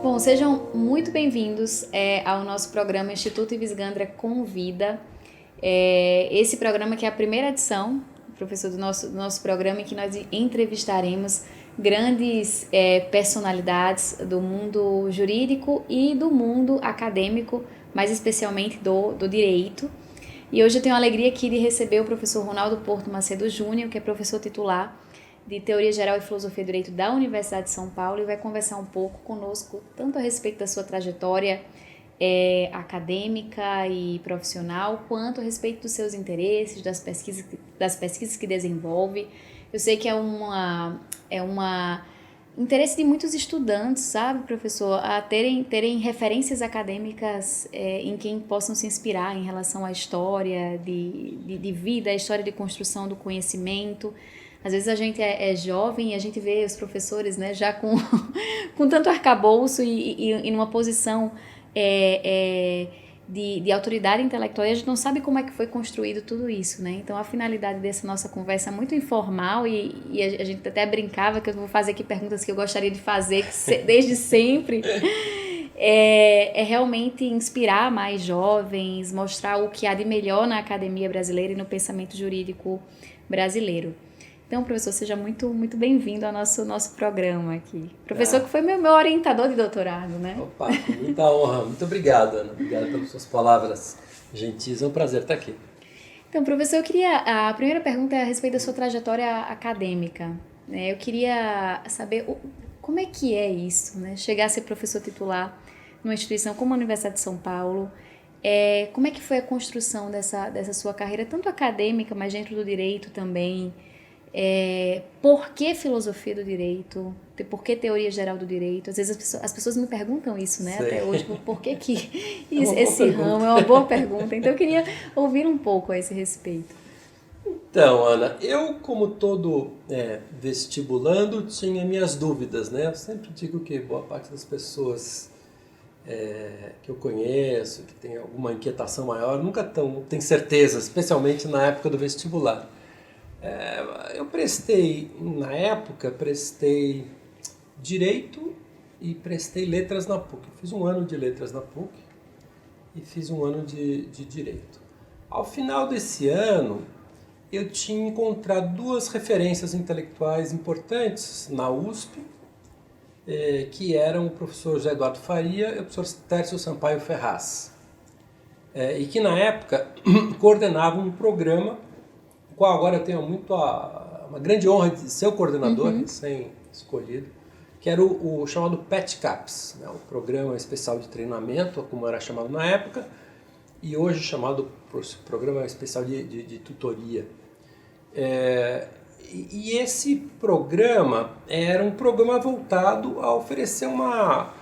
Bom, sejam muito bem-vindos ao nosso programa Instituto Ives Gandra Convida. Esse programa que é a primeira edição, professor, do nosso programa, em que nós entrevistaremos grandes personalidades do mundo jurídico e do mundo acadêmico, mais especialmente do direito. E hoje eu tenho a alegria aqui de receber o professor Ronaldo Porto Macedo Júnior, que é professor titular de Teoria Geral e Filosofia do Direito da Universidade de São Paulo, e vai conversar um pouco conosco, tanto a respeito da sua trajetória acadêmica e profissional, quanto a respeito dos seus interesses, das pesquisas que desenvolve. Eu sei que é uma interesse de muitos estudantes, sabe, professor, a terem referências acadêmicas em quem possam se inspirar em relação à história de vida, à história de construção do conhecimento. Às vezes a gente é jovem e a gente vê os professores, né, já com tanto arcabouço e numa posição de autoridade intelectual, e a gente não sabe como é que foi construído tudo isso, né? Então a finalidade dessa nossa conversa é muito informal e a gente até brincava que eu vou fazer aqui perguntas que eu gostaria de fazer desde sempre. É realmente inspirar mais jovens, mostrar o que há de melhor na academia brasileira e no pensamento jurídico brasileiro. Então, professor, seja muito, muito bem-vindo ao nosso programa aqui. Professor que foi meu orientador de doutorado, né? Opa, muita honra. Muito obrigado, Ana. Obrigado pelas suas palavras gentis. É um prazer estar aqui. Então, professor, a primeira pergunta é a respeito da sua trajetória acadêmica. Eu queria saber como é que é isso, né? Chegar a ser professor titular numa instituição como a Universidade de São Paulo. Como é que foi a construção dessa sua carreira, tanto acadêmica, mas dentro do direito também? Por que filosofia do direito? Por que teoria geral do direito? Às vezes as pessoas me perguntam isso, né? Até hoje, por que esse ramo? É uma boa pergunta. Então eu queria ouvir um pouco a esse respeito. Então, Ana, eu, como todo vestibulando, tinha minhas dúvidas, né? Eu sempre digo que boa parte das pessoas que eu conheço, que tem alguma inquietação maior, nunca tem certeza, especialmente na época do vestibular. Eu na época, prestei Direito e prestei Letras na PUC. Eu fiz um ano de Letras na PUC e fiz um ano de Direito. Ao final desse ano, eu tinha encontrado duas referências intelectuais importantes na USP, que eram o professor José Eduardo Faria e o professor Tércio Sampaio Ferraz, e que na época coordenavam um programa o qual agora eu tenho uma grande honra de ser o coordenador, recém-escolhido, que era o chamado PET-CAPS, né, o Programa Especial de Treinamento, como era chamado na época, e hoje chamado Programa Especial de Tutoria. E esse programa era um programa voltado a oferecer uma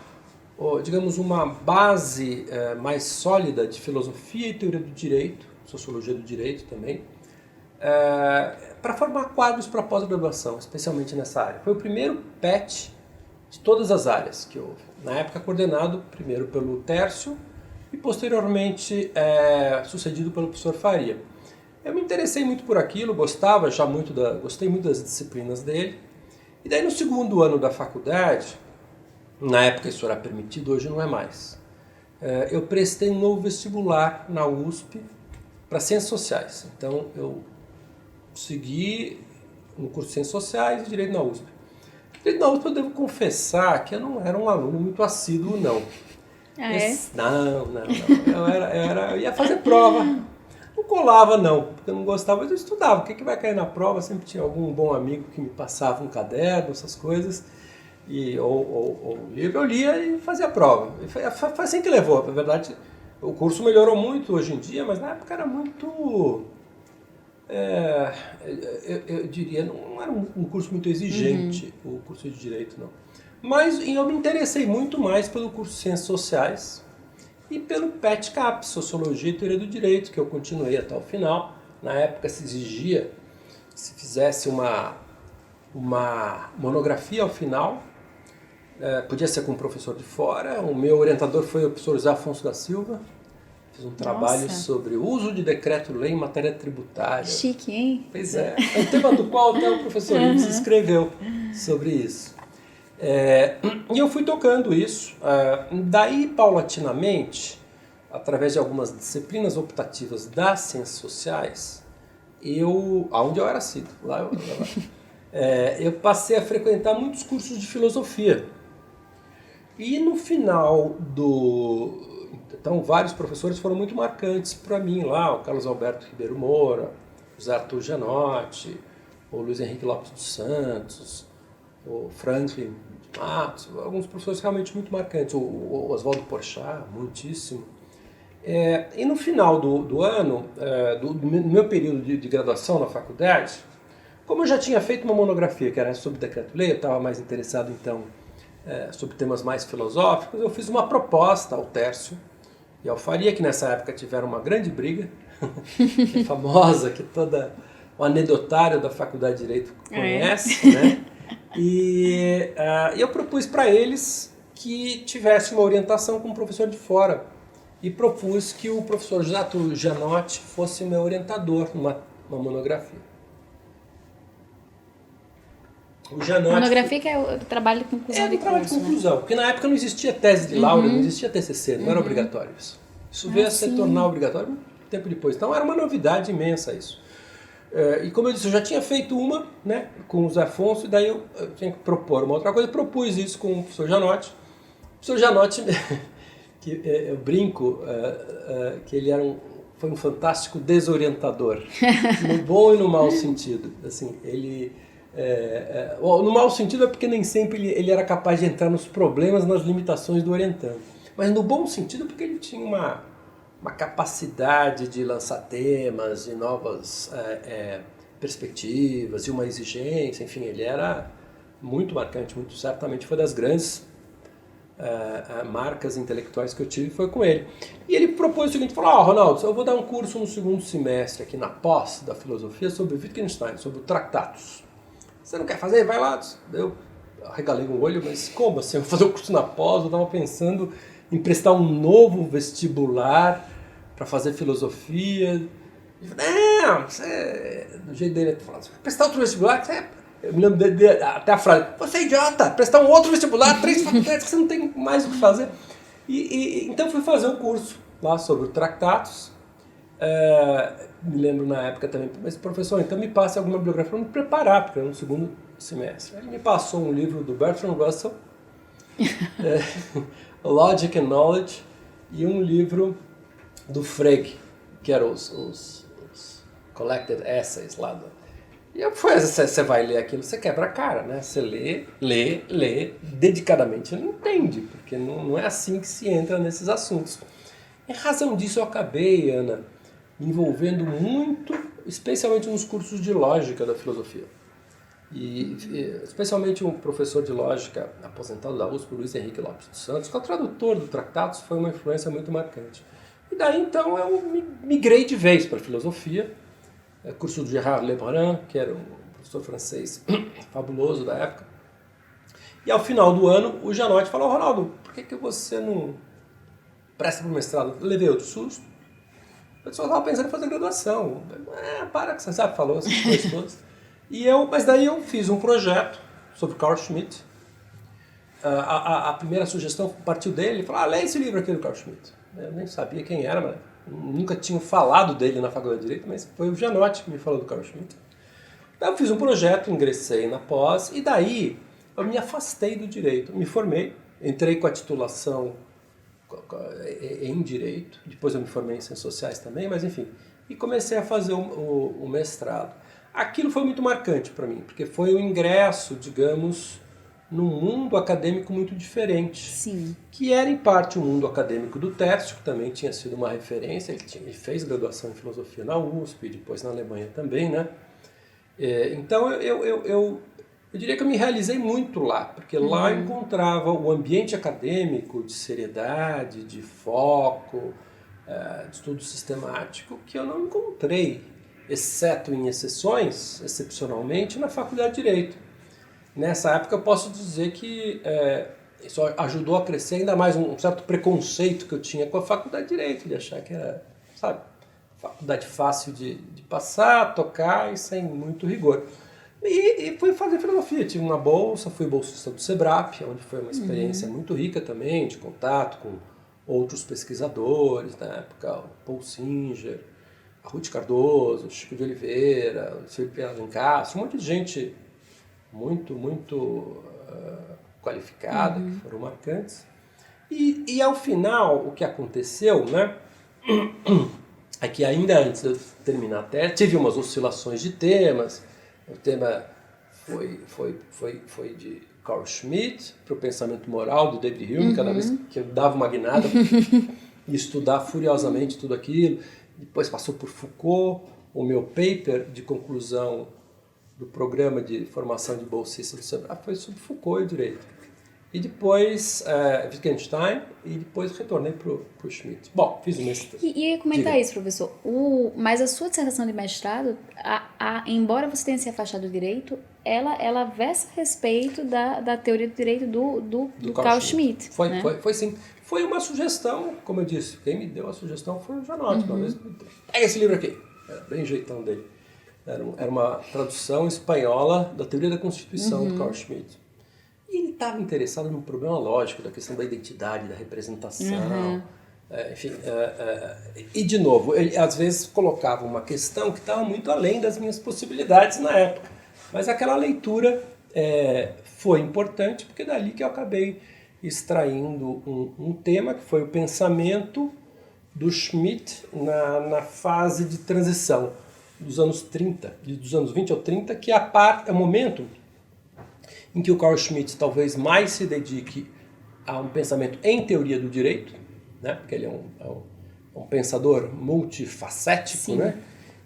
base mais sólida de filosofia e teoria do direito, sociologia do direito também, para formar quadros para pós-graduação, especialmente nessa área. Foi o primeiro PET de todas as áreas que houve. Na época coordenado primeiro pelo Tércio e posteriormente sucedido pelo professor Faria. Eu me interessei muito por aquilo, gostei muito das disciplinas dele. E daí no segundo ano da faculdade, na época isso era permitido, hoje não é mais, eu prestei um novo vestibular na USP para Ciências Sociais. Então eu segui no curso de Ciências Sociais e Direito na USP. Direito na USP eu devo confessar que eu não era um aluno muito assíduo, não. Não. Eu ia fazer prova. Não colava, não, porque eu não gostava, mas eu estudava. O que vai cair na prova? Sempre tinha algum bom amigo que me passava um caderno, essas coisas, ou livro, eu lia e fazia a prova. Foi assim que levou. Na verdade, o curso melhorou muito hoje em dia, mas na época era muito... eu diria, não era um curso muito exigente, o curso de Direito, não. Mas eu me interessei muito mais pelo curso de Ciências Sociais e pelo PET-CAPS, Sociologia e Teoria do Direito, que eu continuei até o final. Na época se exigia que se fizesse uma monografia ao final, podia ser com um professor de fora. O meu orientador foi o professor José Afonso da Silva. Fiz um trabalho sobre o uso de decreto-lei em matéria tributária. Chique, hein? Pois é. É um tema do qual até o professor Ives escreveu sobre isso. E eu fui tocando isso. Daí, paulatinamente, através de algumas disciplinas optativas das ciências sociais, aonde eu era assíduo, eu passei a frequentar muitos cursos de filosofia. E no final Então, vários professores foram muito marcantes para mim lá, o Carlos Alberto Ribeiro Moura, o José Arthur Janotti, o Luiz Henrique Lopes dos Santos, o Franklin de Matos, alguns professores realmente muito marcantes, o Oswaldo Porchat, muitíssimo. E no final do ano, do meu período de graduação na faculdade, como eu já tinha feito uma monografia que era sobre decreto-lei, eu estava mais interessado então sobre temas mais filosóficos, eu fiz uma proposta ao Tércio e ao Faria, que nessa época tiveram uma grande briga, que é famosa, que toda o anedotário da Faculdade de Direito conhece, né? E eu propus para eles que tivesse uma orientação com um professor de fora e propus que o professor José Arthur Janotti fosse meu orientador numa monografia. O Janotti, monografia que é o trabalho de conclusão de trabalho de curso, conclusão, porque na época não existia tese de laurea, não existia TCC, não era obrigatório isso. Isso veio a se tornar obrigatório muito tempo depois. Então era uma novidade imensa isso. E como eu disse, eu já tinha feito uma, né, com o Zé Afonso, e daí eu tinha que propor uma outra coisa. Eu propus isso com o professor Janotti. O professor Janotti, que eu brinco, que ele foi um fantástico desorientador, no bom e no mau sentido. Assim, ele... no mau sentido é porque nem sempre ele era capaz de entrar nos problemas, nas limitações do orientando. Mas no bom sentido porque ele tinha uma capacidade de lançar temas, de novas perspectivas, e uma exigência, enfim, ele era muito marcante, muito certamente foi das grandes marcas intelectuais que eu tive, foi com ele. E ele propôs o seguinte, falou, Ronaldo, eu vou dar um curso no segundo semestre aqui na pós da filosofia sobre Wittgenstein, sobre o Tractatus. Você não quer fazer? Vai lá. Eu arregalei o olho, mas como assim? Eu vou fazer um curso na pós, eu estava pensando em prestar um novo vestibular para fazer filosofia. Ele falou, não, você... Do jeito dele, ele falou, prestar outro vestibular? Eu me lembro até a frase, você é idiota, prestar um outro vestibular, 3 faculdades que você não tem mais o que fazer. Então fui fazer um curso lá sobre o Tractatus. Me lembro na época também, mas professor, então me passe alguma bibliografia para me preparar, porque era no segundo semestre. Ele me passou um livro do Bertrand Russell, Logic and Knowledge, e um livro do Frege, que eram os Collected Essays lá do... E você vai ler aquilo, você quebra a cara, né? Você lê dedicadamente, não entende, porque não é assim que se entra nesses assuntos. Em razão disso eu acabei, Ana, me envolvendo muito, especialmente nos cursos de lógica da filosofia. E especialmente um professor de lógica aposentado da USP, Luiz Henrique Lopes dos Santos, que é o tradutor do Tractatus, foi uma influência muito marcante. E daí então eu migrei de vez para a filosofia, curso do Gérard Lebrun, que era um professor francês fabuloso da época. E ao final do ano, o Janotti falou, Ronaldo, por que você não presta para o mestrado? Eu levei outro susto. Eu só estava pensando em fazer graduação. Para que você sabe, falou essas coisas todas. Mas daí eu fiz um projeto sobre Carl Schmitt. A primeira sugestão partiu dele, ele falou, lê esse livro aqui do Carl Schmitt. Eu nem sabia quem era, mas nunca tinha falado dele na Faculdade de Direito, mas foi o Janotti que me falou do Carl Schmitt. Daí eu fiz um projeto, ingressei na pós, e daí eu me afastei do direito. Me formei, entrei com a titulação em Direito, depois eu me formei em Ciências Sociais também, mas enfim, e comecei a fazer o mestrado. Aquilo foi muito marcante para mim, porque foi o ingresso, digamos, num mundo acadêmico muito diferente. Sim. Que era, em parte, o mundo acadêmico do Tércio, que também tinha sido uma referência, ele fez graduação em filosofia na USP, depois na Alemanha também, né? Então, eu diria que eu me realizei muito lá, porque lá eu encontrava o ambiente acadêmico de seriedade, de foco, de estudo sistemático, que eu não encontrei, exceto em excepcionalmente, na Faculdade de Direito. Nessa época eu posso dizer que isso ajudou a crescer ainda mais um certo preconceito que eu tinha com a Faculdade de Direito, de achar que era, sabe, faculdade fácil de passar, tocar e sem muito rigor. E fui fazer filosofia. Tive uma bolsa, fui bolsista do SEBRAP, onde foi uma experiência muito rica também, de contato com outros pesquisadores na época, o Paul Singer, a Ruth Cardoso, o Chico de Oliveira, o Felipe Alencastro, um monte de gente muito qualificada, que foram marcantes. E ao final, o que aconteceu, né, é que ainda antes de eu terminar a tese, tive umas oscilações de temas. O tema foi de Carl Schmitt para o pensamento moral do David Hume, cada vez que eu dava uma guinada e estudar furiosamente tudo aquilo. Depois passou por Foucault, o meu paper de conclusão do programa de formação de bolsista do SEBRAP foi sobre Foucault e o direito. E depois Wittgenstein, e depois retornei para o Schmitt. Bom, fiz o mestrado. E comentar isso, professor. Mas a sua dissertação de mestrado, embora você tenha se afastado do direito, ela versa a respeito da teoria do direito do Carl Schmitt. Foi sim. Foi uma sugestão, como eu disse, quem me deu a sugestão foi o Janotti, uma vez. Pega esse livro aqui. Era bem jeitão dele. Era uma tradução espanhola da teoria da Constituição do Carl Schmitt. E ele estava interessado num problema lógico, da questão da identidade, da representação, enfim. E, de novo, ele às vezes colocava uma questão que estava muito além das minhas possibilidades na época. Mas aquela leitura foi importante, porque dali que eu acabei extraindo um tema, que foi o pensamento do Schmitt na fase de transição dos anos 30, dos anos 20 ao 30, que é o momento em que o Carl Schmitt talvez mais se dedique a um pensamento em teoria do direito, né? Porque ele é um pensador multifacético, né?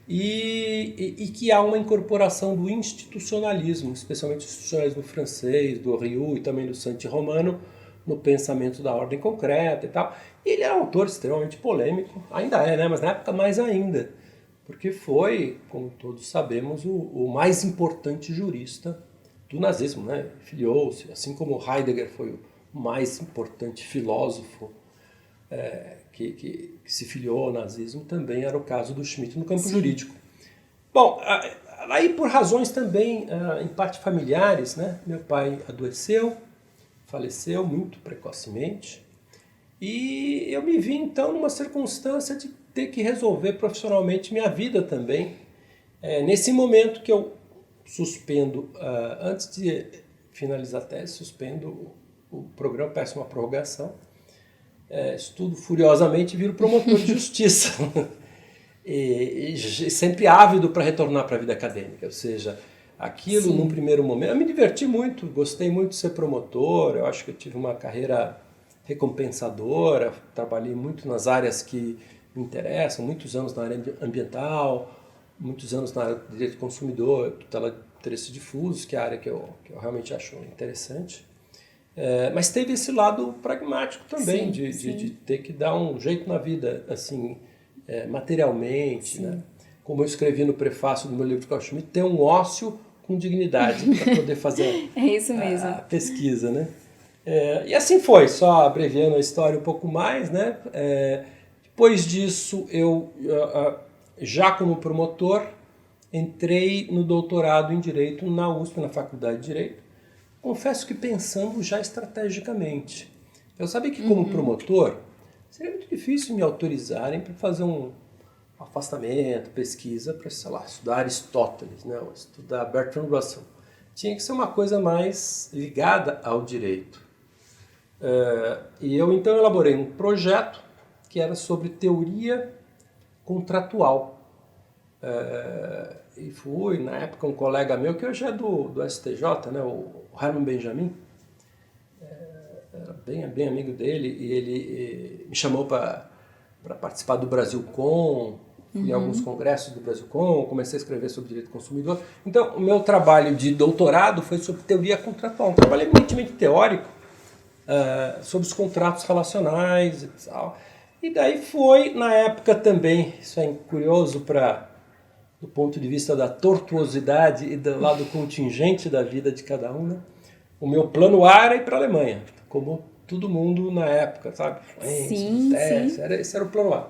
E que há uma incorporação do institucionalismo, especialmente o institucionalismo francês, do Rioux e também do Saint-Romano, no pensamento da ordem concreta e tal. E ele é um autor extremamente polêmico, ainda é, né? Mas na época mais ainda, porque foi, como todos sabemos, o mais importante jurista do nazismo, né? Filiou-se, assim como Heidegger foi o mais importante filósofo que se filiou ao nazismo, também era o caso do Schmitt no campo jurídico. Bom, aí por razões também, em parte familiares, né? Meu pai adoeceu, faleceu muito precocemente, e eu me vi então numa circunstância de ter que resolver profissionalmente minha vida também. Nesse momento que eu suspendo, antes de finalizar a tese, suspendo o programa, peço uma prorrogação, estudo furiosamente e viro promotor de justiça. e sempre ávido para retornar para a vida acadêmica, ou seja, aquilo num primeiro momento, eu me diverti muito, gostei muito de ser promotor, eu acho que eu tive uma carreira recompensadora, trabalhei muito nas áreas que me interessam, muitos anos na área ambiental, muitos anos na área de direito do consumidor, tutela de interesses difusos, que é a área que eu realmente acho interessante. Mas teve esse lado pragmático também, de ter que dar um jeito na vida, assim, materialmente, né? Como eu escrevi no prefácio do meu livro de Carl Schmitt, ter um ócio com dignidade para poder fazer isso mesmo. A pesquisa, né? E assim foi, só abreviando a história um pouco mais, né? Depois disso, eu já como promotor, entrei no doutorado em Direito na USP, na Faculdade de Direito. Confesso que pensando já estrategicamente. Eu sabia que como promotor, seria muito difícil me autorizarem para fazer um afastamento, pesquisa, para, sei lá, estudar Aristóteles, né? Ou estudar Bertrand Russell. Tinha que ser uma coisa mais ligada ao direito. E eu então elaborei um projeto que era sobre teoria contratual. E fui, na época, um colega meu, que hoje é do STJ, né, o Herman Benjamin, era bem amigo dele, e ele me chamou para participar do Brasilcom, fui a alguns congressos do Brasilcom, comecei a escrever sobre direito do consumidor. Então, o meu trabalho de doutorado foi sobre teoria contratual, um trabalho eminentemente teórico, sobre os contratos relacionais e tal. E daí foi, na época também, isso é curioso do ponto de vista da tortuosidade e do lado contingente da vida de cada um, né? O meu plano A era ir para a Alemanha, como todo mundo na época, sabe? Sim. Esse era o plano A.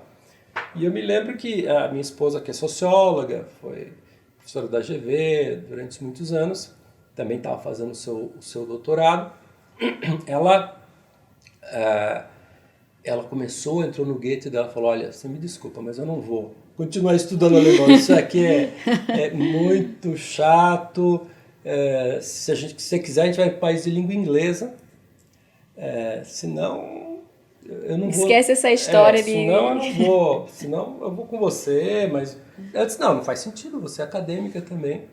E eu me lembro que a minha esposa, que é socióloga, professora da GV durante muitos anos, também estava fazendo o seu doutorado. Ela começou, entrou no Goethe e ela falou, olha, você me desculpa, mas eu não vou continuar estudando alemão, isso aqui é muito chato, se você quiser a gente vai para um país de língua inglesa, senão eu não vou... Esquece essa história de... Senão eu não vou, senão eu vou com você, mas... Eu disse, não faz sentido, você é acadêmica também.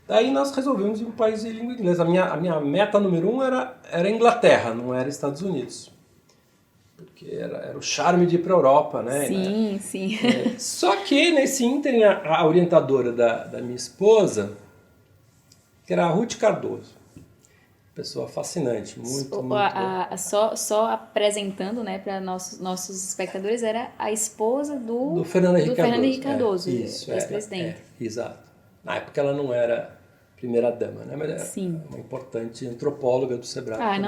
Daí nós resolvemos ir para um país de língua inglesa. A minha meta número 1 era Inglaterra, não era Estados Unidos. Porque era o charme de ir para a Europa, né? Sim, sim. Só que nesse ínterim, a orientadora da minha esposa, que era a Ruth Cardoso, pessoa fascinante, muito. Só apresentando, né, para nossos espectadores, era a esposa do Fernando Henrique Cardoso, isso, ex-presidente. Exato. Na época ela não era primeira-dama, né? Mas era uma importante antropóloga do Sebrae.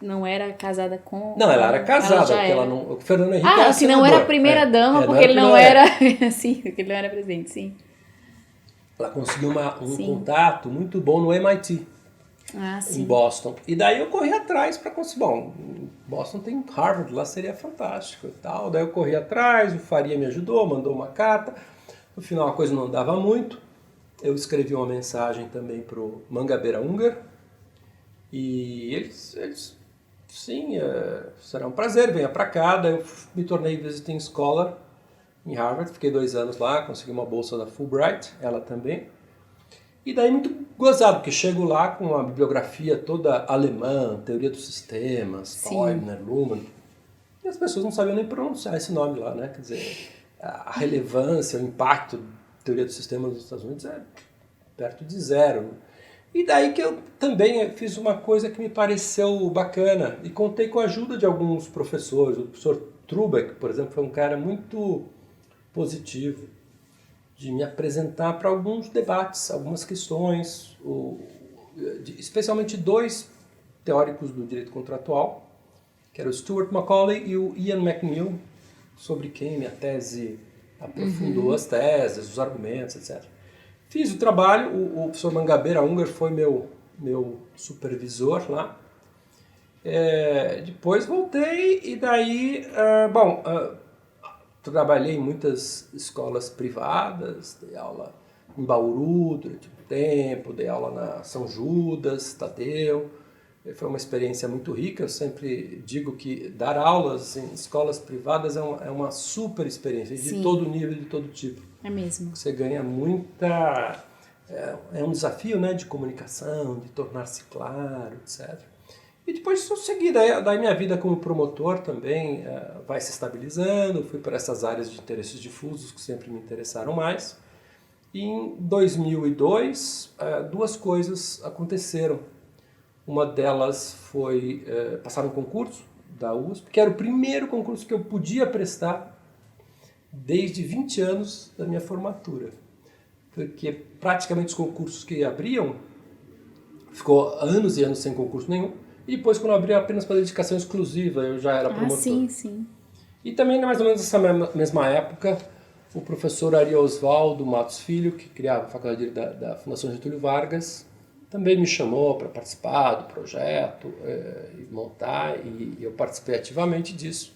Não era casada com... Não, ela era casada, porque ela não... O Fernando Henrique era se não era a primeira-dama, porque ele não era... Sim, porque ele não era presidente, sim. Ela conseguiu um contato muito bom no MIT. Em Boston. E daí eu corri atrás para conseguir. Bom, Boston tem Harvard, lá seria fantástico e tal. Daí eu corri atrás, o Faria me ajudou, mandou uma carta. No final a coisa não dava muito. Eu escrevi uma mensagem também pro Mangabeira Unger. E eles sim, será um prazer, venha para cá. Daí eu me tornei visiting scholar em Harvard. Fiquei 2 anos lá, consegui uma bolsa da Fulbright, ela também. E daí muito gozado, porque chego lá com uma bibliografia toda alemã, teoria dos sistemas, Teubner, Luhmann, e as pessoas não sabiam nem pronunciar esse nome lá, né? Quer dizer, a relevância, o impacto da teoria dos sistemas nos Estados Unidos é perto de zero. E daí que eu também fiz uma coisa que me pareceu bacana, e contei com a ajuda de alguns professores. O professor Trubeck, por exemplo, foi um cara muito positivo, de me apresentar para alguns debates, algumas questões, especialmente 2 teóricos do direito contratual, que era o Stuart Macaulay e o Ian McNeill, sobre quem minha tese aprofundou as teses, os argumentos, etc. Fiz o trabalho, o professor Mangabeira Unger foi meu supervisor lá. Depois voltei e daí, trabalhei em muitas escolas privadas, dei aula em Bauru durante um tempo, dei aula na São Judas, Tadeu. Foi uma experiência muito rica. Eu sempre digo que dar aulas em escolas privadas é uma super experiência, de todo nível, de todo tipo. É mesmo. Você ganha muita... É um desafio, né, de comunicação, de tornar-se claro, etc. E depois eu segui, daí minha vida como promotor também vai se estabilizando, fui para essas áreas de interesses difusos que sempre me interessaram mais. E em 2002, 2 coisas aconteceram. Uma delas foi passar um concurso da USP, que era o primeiro concurso que eu podia prestar desde 20 anos da minha formatura. Porque praticamente os concursos que abriam, ficou anos e anos sem concurso nenhum. E depois, quando eu abri apenas para dedicação exclusiva, eu já era promotor. Sim. E também, mais ou menos nessa mesma época, o professor Ari Osvaldo Matos Filho, que criava a faculdade da Fundação Getúlio Vargas, também me chamou para participar do projeto, e montar, e eu participei ativamente disso.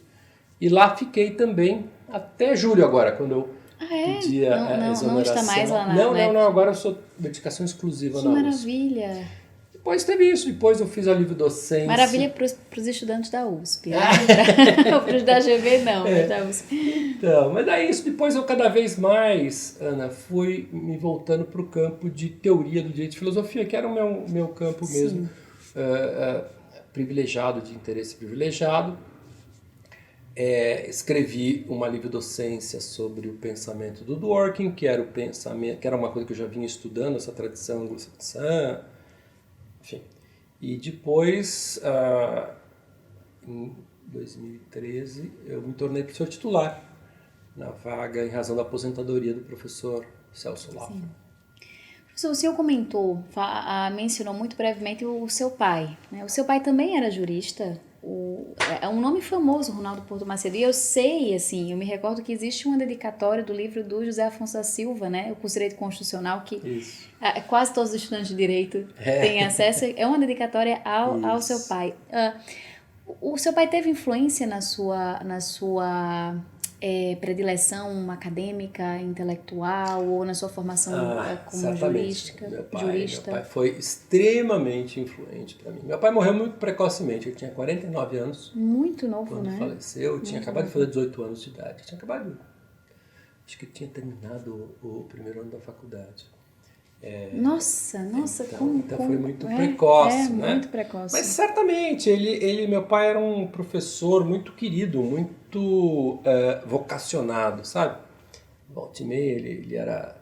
E lá fiquei também até julho agora, quando eu pedi a exoneração. Não está mais lá Não, agora eu sou dedicação exclusiva na USP. Que maravilha! Depois teve isso, depois eu fiz a livre docência. Maravilha para os estudantes da USP, né? Para os da GV não, mas da USP. Então, mas é isso, depois eu cada vez mais, Ana, fui me voltando para o campo de teoria do direito e filosofia, que era o meu campo mesmo, privilegiado, de interesse privilegiado. Escrevi uma livre docência sobre o pensamento do Dworkin, que era uma coisa que eu já vinha estudando, essa tradição anglo-saxã. Enfim. E depois, em 2013, eu me tornei professor titular na vaga em razão da aposentadoria do professor Celso Laffer. Professor, o senhor comentou, mencionou muito brevemente o seu pai, né? O seu pai também era jurista? é um nome famoso, Ronaldo Porto Macedo. E eu sei, assim, eu me recordo que existe uma dedicatória do livro do José Afonso da Silva, né? O curso de Direito Constitucional, que Isso. quase todos os estudantes de Direito têm acesso. É uma dedicatória ao seu Isso. pai. O seu pai teve influência na sua predileção acadêmica, intelectual, ou na sua formação como Certamente. jurista? Meu pai foi extremamente influente para mim. Meu pai morreu muito precocemente, ele tinha 49 anos. Muito novo, Quando né? faleceu, eu tinha acabado de fazer 18 anos de idade. Eu tinha acabado, acho que eu tinha terminado o primeiro ano da faculdade. Nossa, Então foi muito precoce, né? Muito precoce. Mas certamente, meu pai era um professor muito querido, muito vocacionado, sabe? Volta e meia, ele era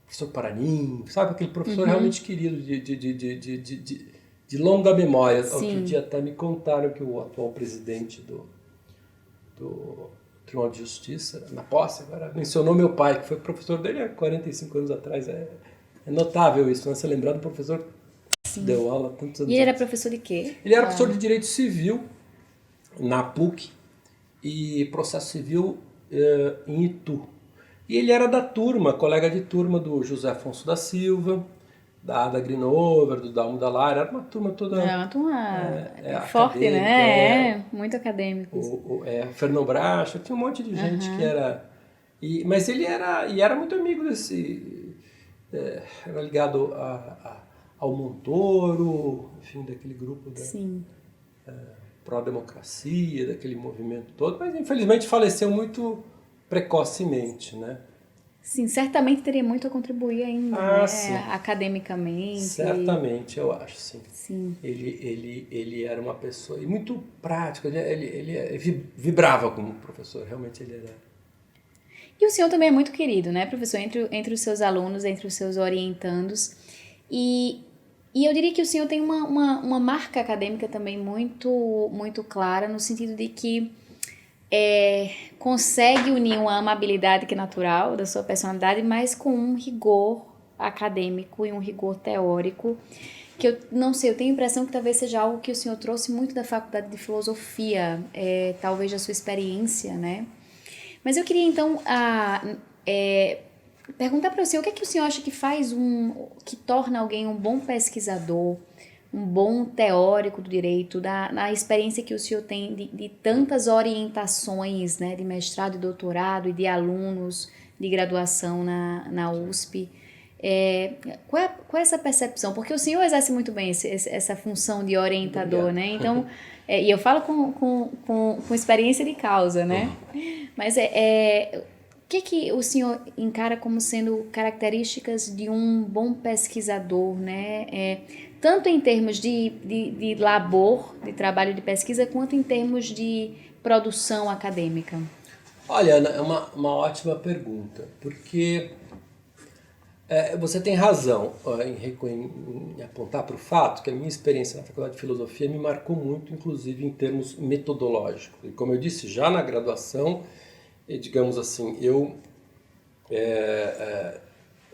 professor Paranin, sabe? Aquele professor realmente querido, de longa memória. Sim. Outro dia até me contaram que o atual presidente do Tribunal de Justiça, na posse agora, mencionou meu pai, que foi professor dele há 45 anos atrás. É notável isso, né? Você lembrar do professor que deu aula há tantos anos. E ele era professor de quê? Ele era professor de Direito Civil na PUC e Processo Civil em Itu. E ele era da turma, colega de turma do José Afonso da Silva, da Ada Grinover, do Dalmo da Lara. Era uma turma toda... É uma turma forte, acadêmica, né? Muito acadêmicos. Fernão Bracha, tinha um monte de gente que era... Mas ele era muito amigo desse... era ligado ao Montoro, enfim, daquele grupo pró-democracia, daquele movimento todo, mas infelizmente faleceu muito precocemente, né? Sim, certamente teria muito a contribuir ainda, né? Sim. Academicamente. Certamente, eu acho, sim. Sim. Ele era uma pessoa e muito prática, ele vibrava como professor, realmente ele era... E o senhor também é muito querido, né, professor, entre os seus alunos, entre os seus orientandos. E eu diria que o senhor tem uma marca acadêmica também muito clara, no sentido de que consegue unir uma amabilidade que é natural da sua personalidade, mas com um rigor acadêmico e um rigor teórico, que eu não sei, eu tenho a impressão que talvez seja algo que o senhor trouxe muito da faculdade de filosofia, talvez da sua experiência, né? Mas eu queria então perguntar para o senhor, o que é que o senhor acha que que torna alguém um bom pesquisador, um bom teórico do direito, na experiência que o senhor tem de tantas orientações, né, de mestrado e doutorado e de alunos de graduação na USP? Qual é essa percepção? Porque o senhor exerce muito bem essa função de orientador, Obrigado. né? Então, e eu falo com experiência de causa, né? Mas o que o senhor encara como sendo características de um bom pesquisador, né? Tanto em termos de labor, de trabalho de pesquisa, quanto em termos de produção acadêmica? Olha, Ana, é uma ótima pergunta, porque você tem razão em apontar para o fato que a minha experiência na Faculdade de Filosofia me marcou muito, inclusive em termos metodológicos. E como eu disse, já na graduação, digamos assim, eu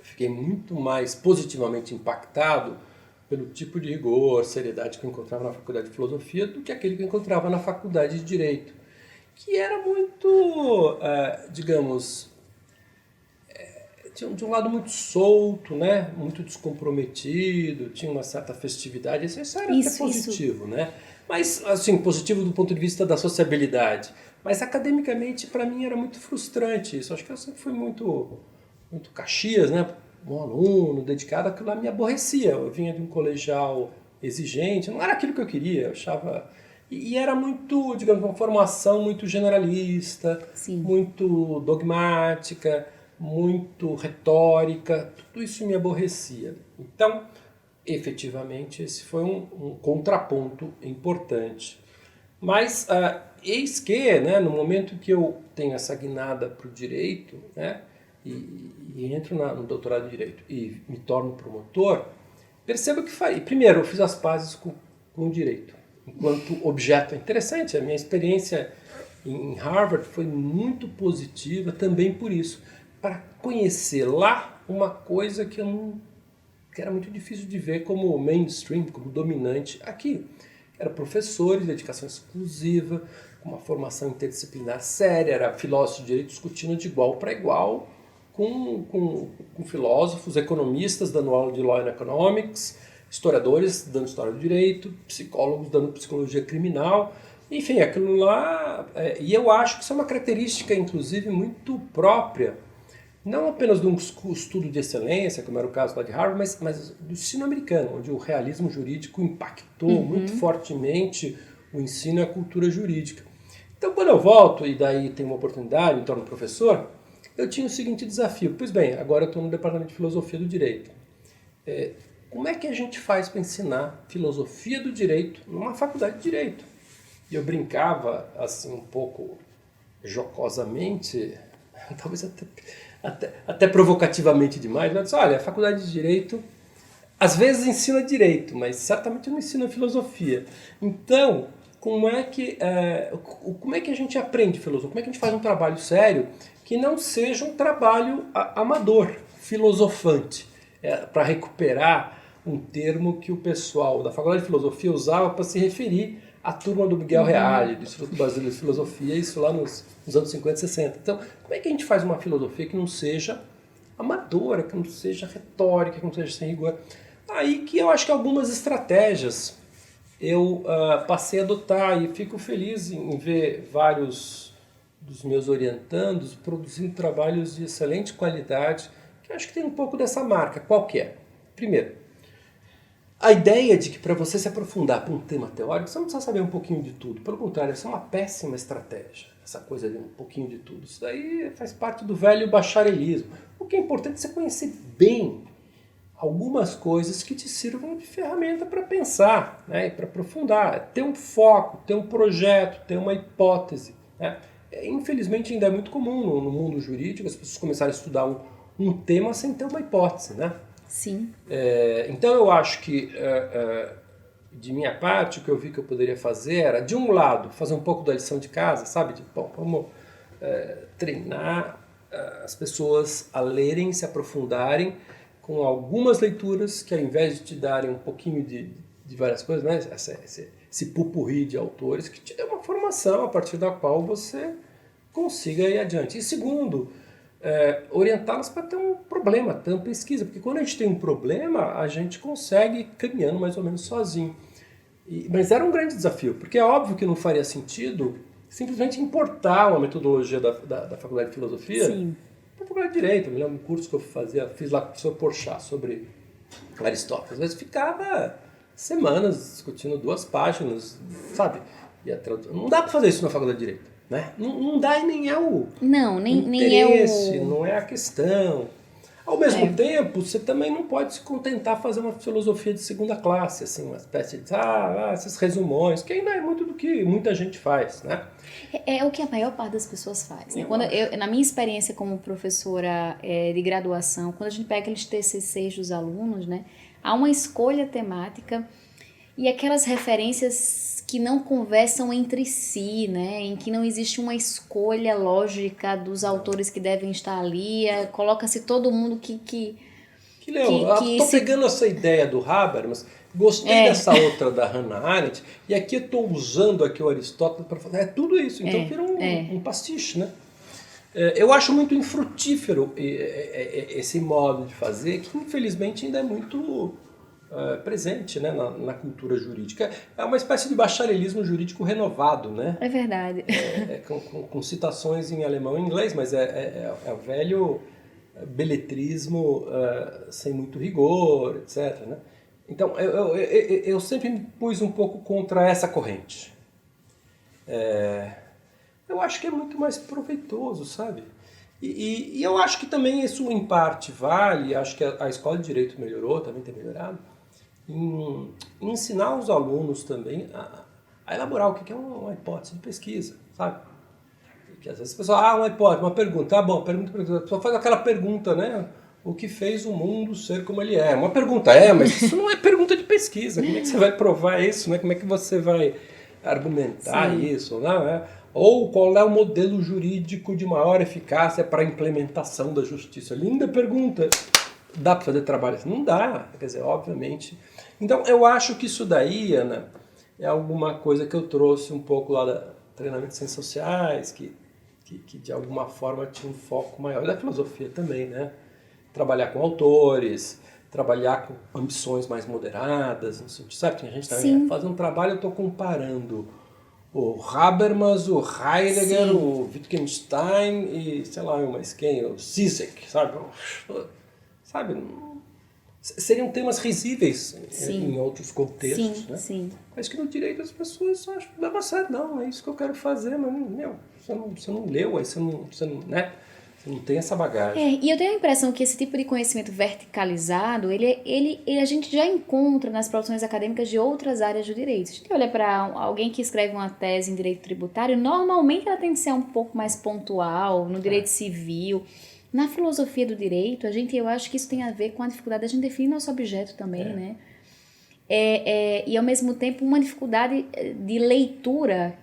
fiquei muito mais positivamente impactado pelo tipo de rigor, seriedade que eu encontrava na Faculdade de Filosofia do que aquele que eu encontrava na Faculdade de Direito, que era muito, digamos, de um lado muito solto, né? Muito descomprometido, tinha uma certa festividade, isso era até positivo, né? Mas, assim, positivo do ponto de vista da sociabilidade. Mas, academicamente, para mim, era muito frustrante isso. Acho que eu sempre fui muito Caxias, né? Um aluno dedicado, aquilo lá me aborrecia. Eu vinha de um colegial exigente, não era aquilo que eu queria, eu achava... E era muito, digamos, uma formação muito generalista, Sim. muito dogmática, muito retórica, tudo isso me aborrecia. Então, efetivamente, esse foi um contraponto importante. Mas eis que, né, no momento que eu tenho essa guinada para o direito, né, e entro no doutorado em direito e me torno promotor, percebo que primeiro eu fiz as pazes com o direito enquanto objeto. É interessante, a minha experiência em Harvard foi muito positiva também por isso, para conhecer lá uma coisa que era muito difícil de ver como mainstream, como dominante aqui, Era professores de dedicação exclusiva, com uma formação interdisciplinar séria, era filósofo de direito discutindo de igual para igual com filósofos, economistas dando aula de Law and Economics, historiadores dando história do direito, psicólogos dando psicologia criminal, enfim, aquilo lá. E eu acho que isso é uma característica, inclusive, muito própria, não apenas de um estudo de excelência, como era o caso lá de Harvard, mas do ensino americano, onde o realismo jurídico impactou muito fortemente o ensino e a cultura jurídica. Então, quando eu volto e daí tenho uma oportunidade, me torno professor, eu tinha o seguinte desafio. Pois bem, agora eu estou no departamento de filosofia do direito. Como é que a gente faz para ensinar filosofia do direito numa faculdade de direito? E eu brincava, assim, um pouco jocosamente, talvez até provocativamente demais, mas olha, a faculdade de direito às vezes ensina direito, mas certamente não ensina filosofia. Então, como é que a gente aprende filosofia? Como é que a gente faz um trabalho sério que não seja um trabalho amador, filosofante? Para recuperar um termo que o pessoal da Faculdade de Filosofia usava para se referir à turma do Miguel Reale, do Instituto Brasileiro de Filosofia, isso lá nos anos 50 e 60. Então, como é que a gente faz uma filosofia que não seja amadora, que não seja retórica, que não seja sem rigor? Aí que eu acho que algumas estratégias eu passei a adotar e fico feliz em ver vários dos meus orientandos produzindo trabalhos de excelente qualidade, que eu acho que tem um pouco dessa marca. Qual que é? Primeiro, a ideia de que para você se aprofundar para um tema teórico, você não precisa saber um pouquinho de tudo. Pelo contrário, isso é uma péssima estratégia, essa coisa de um pouquinho de tudo. Isso daí faz parte do velho bacharelismo. O que é importante é você conhecer bem algumas coisas que te sirvam de ferramenta para pensar, né, e para aprofundar. Ter um foco, ter um projeto, ter uma hipótese. Né? Infelizmente ainda é muito comum no mundo jurídico as pessoas começarem a estudar um tema sem ter uma hipótese, né? Sim. Então eu acho que, de minha parte, o que eu vi que eu poderia fazer era, de um lado, fazer um pouco da lição de casa, sabe? Bom, vamos treinar as pessoas a lerem, se aprofundarem com algumas leituras que, ao invés de te darem um pouquinho de várias coisas, né? Esse pupurri de autores, que te dê uma formação a partir da qual você consiga ir adiante. E segundo, orientá-las para ter um problema, ter uma pesquisa, porque quando a gente tem um problema, a gente consegue ir caminhando mais ou menos sozinho. Mas era um grande desafio, porque é óbvio que não faria sentido simplesmente importar uma metodologia da Faculdade de Filosofia para a Faculdade de Direito. Eu me lembro um curso que eu fiz lá com o professor Porchat sobre Aristóteles. Às vezes ficava semanas discutindo 2 páginas, sabe? Não dá para fazer isso na Faculdade de Direito. Né? Não dá e nem é o interesse, não é a questão. Ao mesmo tempo, você também não pode se contentar fazer uma filosofia de segunda classe, assim, uma espécie de esses resumões, que ainda é muito do que muita gente faz, né? É o que a maior parte das pessoas faz. Né? Na minha experiência como professora de graduação, quando a gente pega aqueles TCCs dos alunos, né, há uma escolha temática e aquelas referências que não conversam entre si, né? Em que não existe uma escolha lógica dos autores que devem estar ali, coloca-se todo mundo que estou pegando essa ideia do Habermas, gostei dessa outra da Hannah Arendt, e aqui eu estou usando aqui o Aristóteles para fazer tudo isso, então vira um pastiche, né? Eu acho muito infrutífero esse modo de fazer, que infelizmente ainda é muito presente, né, na cultura jurídica. É uma espécie de bacharelismo jurídico renovado, né? É verdade. Com citações em alemão e inglês, mas é o velho beletrismo sem muito rigor, etc. Né? Então, eu sempre me pus um pouco contra essa corrente. Eu acho que é muito mais proveitoso, sabe? E eu acho que também isso, em parte, vale, acho que a Escola de Direito melhorou, também tem melhorado, em ensinar os alunos também a elaborar o que é uma hipótese de pesquisa, sabe? Porque às vezes a pessoa, uma hipótese, uma pergunta, bom, pergunta, a pessoa faz aquela pergunta, né? O que fez o mundo ser como ele é? Uma pergunta, mas isso não é pergunta de pesquisa, como é que você vai provar isso, né? Como é que você vai argumentar isso, né? Ou qual é o modelo jurídico de maior eficácia para a implementação da justiça? Linda pergunta. Dá para fazer trabalho assim? Não dá, quer dizer, obviamente. Então, eu acho que isso daí, Ana, é alguma coisa que eu trouxe um pouco lá da treinamento de ciências sociais, que de alguma forma tinha um foco maior. E da filosofia também, né? Trabalhar com autores, trabalhar com ambições mais moderadas, no sentido, sabe? Tem gente também fazendo um trabalho, eu estou comparando o Habermas, o Heidegger, Sim. o Wittgenstein e, sei lá, mas quem? O Zizek, sabe? Sabe? Seriam temas risíveis em outros contextos, Sim, né? sim. Mas que no direito as pessoas acham que leva a sério. Não, é isso que eu quero fazer, mas, meu, você não leu, aí você não, né? Você não tem essa bagagem. E eu tenho a impressão que esse tipo de conhecimento verticalizado, ele a gente já encontra nas produções acadêmicas de outras áreas do direito. Se a gente olha para alguém que escreve uma tese em direito tributário, normalmente ela tem que ser um pouco mais pontual, no direito civil. Na filosofia do direito, eu acho que isso tem a ver com a dificuldade de a gente definir nosso objeto também, né? E ao mesmo tempo uma dificuldade de leitura,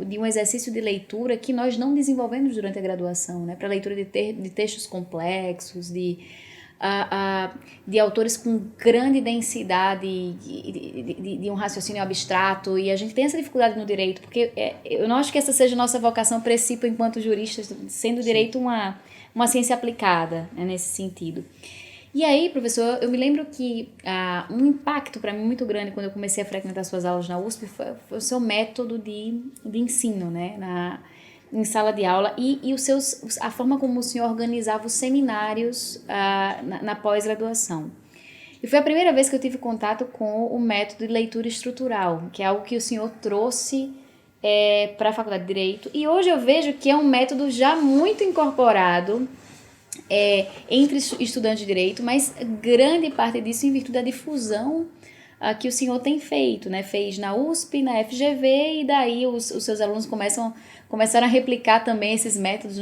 de um exercício de leitura que nós não desenvolvemos durante a graduação, né? Para leitura de textos complexos, de autores com grande densidade de um raciocínio abstrato, e a gente tem essa dificuldade no direito, porque eu não acho que essa seja a nossa vocação principal enquanto juristas, sendo o direito uma ciência aplicada, né, nesse sentido. E aí, professor, eu me lembro que um impacto para mim muito grande quando eu comecei a frequentar suas aulas na USP foi o seu método de ensino, né, em sala de aula e a forma como o senhor organizava os seminários na pós-graduação. E foi a primeira vez que eu tive contato com o método de leitura estrutural, que é algo que o senhor trouxe para a Faculdade de Direito. E hoje eu vejo que é um método já muito incorporado entre estudantes de direito, mas grande parte disso em virtude da difusão que o senhor tem feito, né? Fez na USP, na FGV, e daí os seus alunos começaram a replicar também esses métodos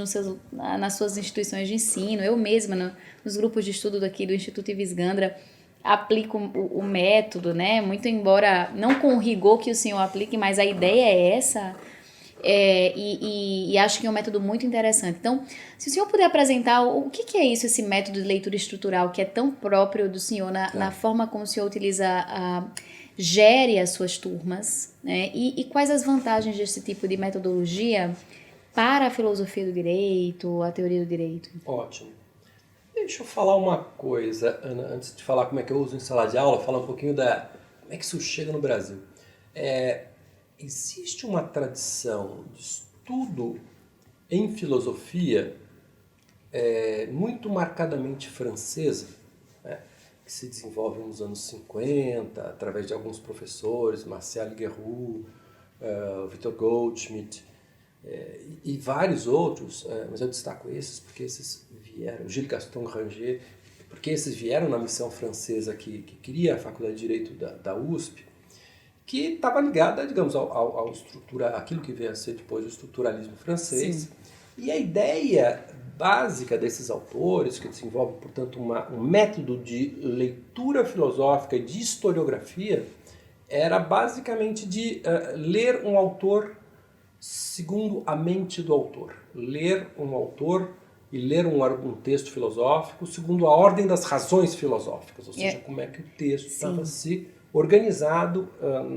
nas suas instituições de ensino. Eu mesma, nos grupos de estudo daqui do Instituto Ives Gandra, aplico o método, né? Muito embora não com o rigor que o senhor aplique, mas a ideia é essa. E acho que é um método muito interessante. Então, se o senhor puder apresentar o que é isso, esse método de leitura estrutural que é tão próprio do senhor na forma como o senhor gere as suas turmas, né? E quais as vantagens desse tipo de metodologia para a filosofia do direito, a teoria do direito? Ótimo. Deixa eu falar uma coisa, Ana, antes de falar como é que eu uso em sala de aula, falar um pouquinho como é que isso chega no Brasil. Existe uma tradição de estudo em filosofia muito marcadamente francesa, né, que se desenvolve nos anos 50, através de alguns professores, Marcel Guerroux, Victor Goldschmidt, e vários outros, mas eu destaco esses porque esses vieram, Gilles Gaston Ranger, porque esses vieram na missão francesa que cria a Faculdade de Direito da USP, que estava ligada, digamos, àquilo que veio a ser depois o estruturalismo francês. Sim. E a ideia básica desses autores, que desenvolve, portanto, um método de leitura filosófica e de historiografia, era basicamente de ler um autor segundo a mente do autor. Ler um autor e ler um texto filosófico segundo a ordem das razões filosóficas, ou seja, como é que o texto estava se organizado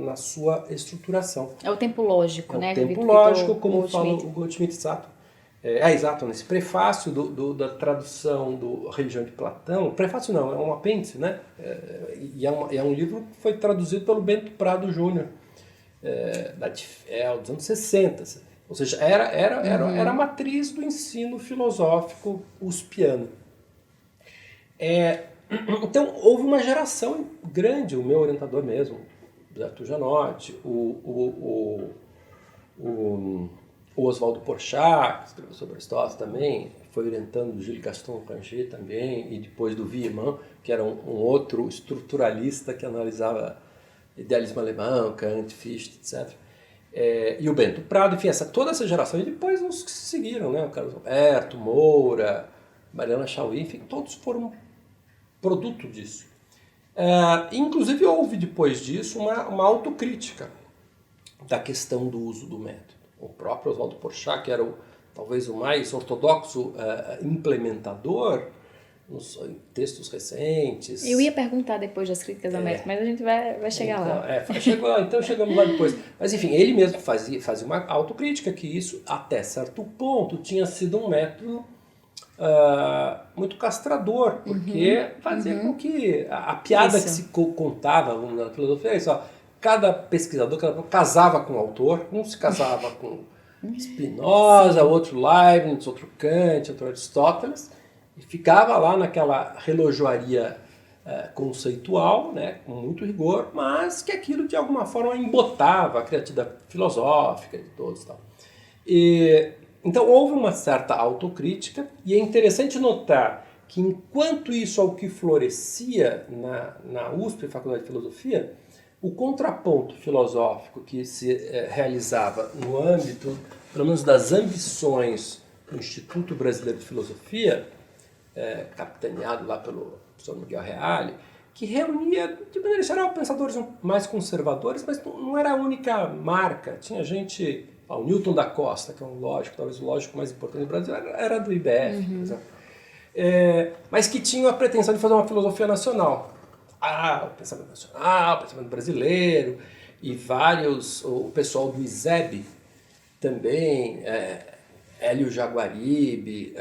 na sua estruturação. É o tempo lógico, né? É o tempo lógico, como fala o Goldschmidt, exato. Exato, nesse prefácio da tradução do Religião de Platão, prefácio não, é um apêndice, né? É um livro que foi traduzido pelo Bento Prado Júnior, dos anos 60. Ou seja, era a matriz do ensino filosófico uspiano. Então, houve uma geração grande, o meu orientador mesmo, Zé Tujanotti, o Oswaldo Porchat, que escreveu sobre Aristóteles também, foi orientando o Gilles Gaston Ranger também, e depois do Wieman, que era um outro estruturalista que analisava idealismo alemão, Kant, Fichte, etc. E o Bento Prado, enfim, toda essa geração, e depois os que se seguiram, né? O Carlos Alberto, Moura, Mariana Chauí, enfim, todos foram produto disso. Inclusive houve depois disso uma autocrítica da questão do uso do método. O próprio Oswaldo Porchat, que era talvez o mais ortodoxo implementador, nos textos recentes. Eu ia perguntar depois das críticas ao método, mas a gente vai chegar lá. Então chegamos lá depois. Mas enfim, ele mesmo fazia uma autocrítica que isso, até certo ponto, tinha sido um método muito castrador, porque fazia com que a piada que se contava na filosofia é isso, cada pesquisador casava com o autor, um se casava com Spinoza, outro Leibniz, outro Kant, outro Aristóteles, e ficava lá naquela relojoaria conceitual, né, com muito rigor, mas que aquilo de alguma forma embotava a criatividade filosófica de todos. Tal. Então houve uma certa autocrítica, e é interessante notar que enquanto isso é o que florescia na USP, Faculdade de Filosofia, o contraponto filosófico que se realizava no âmbito, pelo menos das ambições do Instituto Brasileiro de Filosofia, capitaneado lá pelo professor Miguel Reale, que reunia, de maneira geral, pensadores mais conservadores, mas não era a única marca. Tinha gente, o Newton da Costa, que é um lógico, talvez o lógico mais importante do Brasil, era do IBF, por exemplo. Mas que tinha a pretensão de fazer uma filosofia nacional. O pensamento nacional, o pensamento brasileiro, e o pessoal do ISEB também, Hélio Jaguaribe,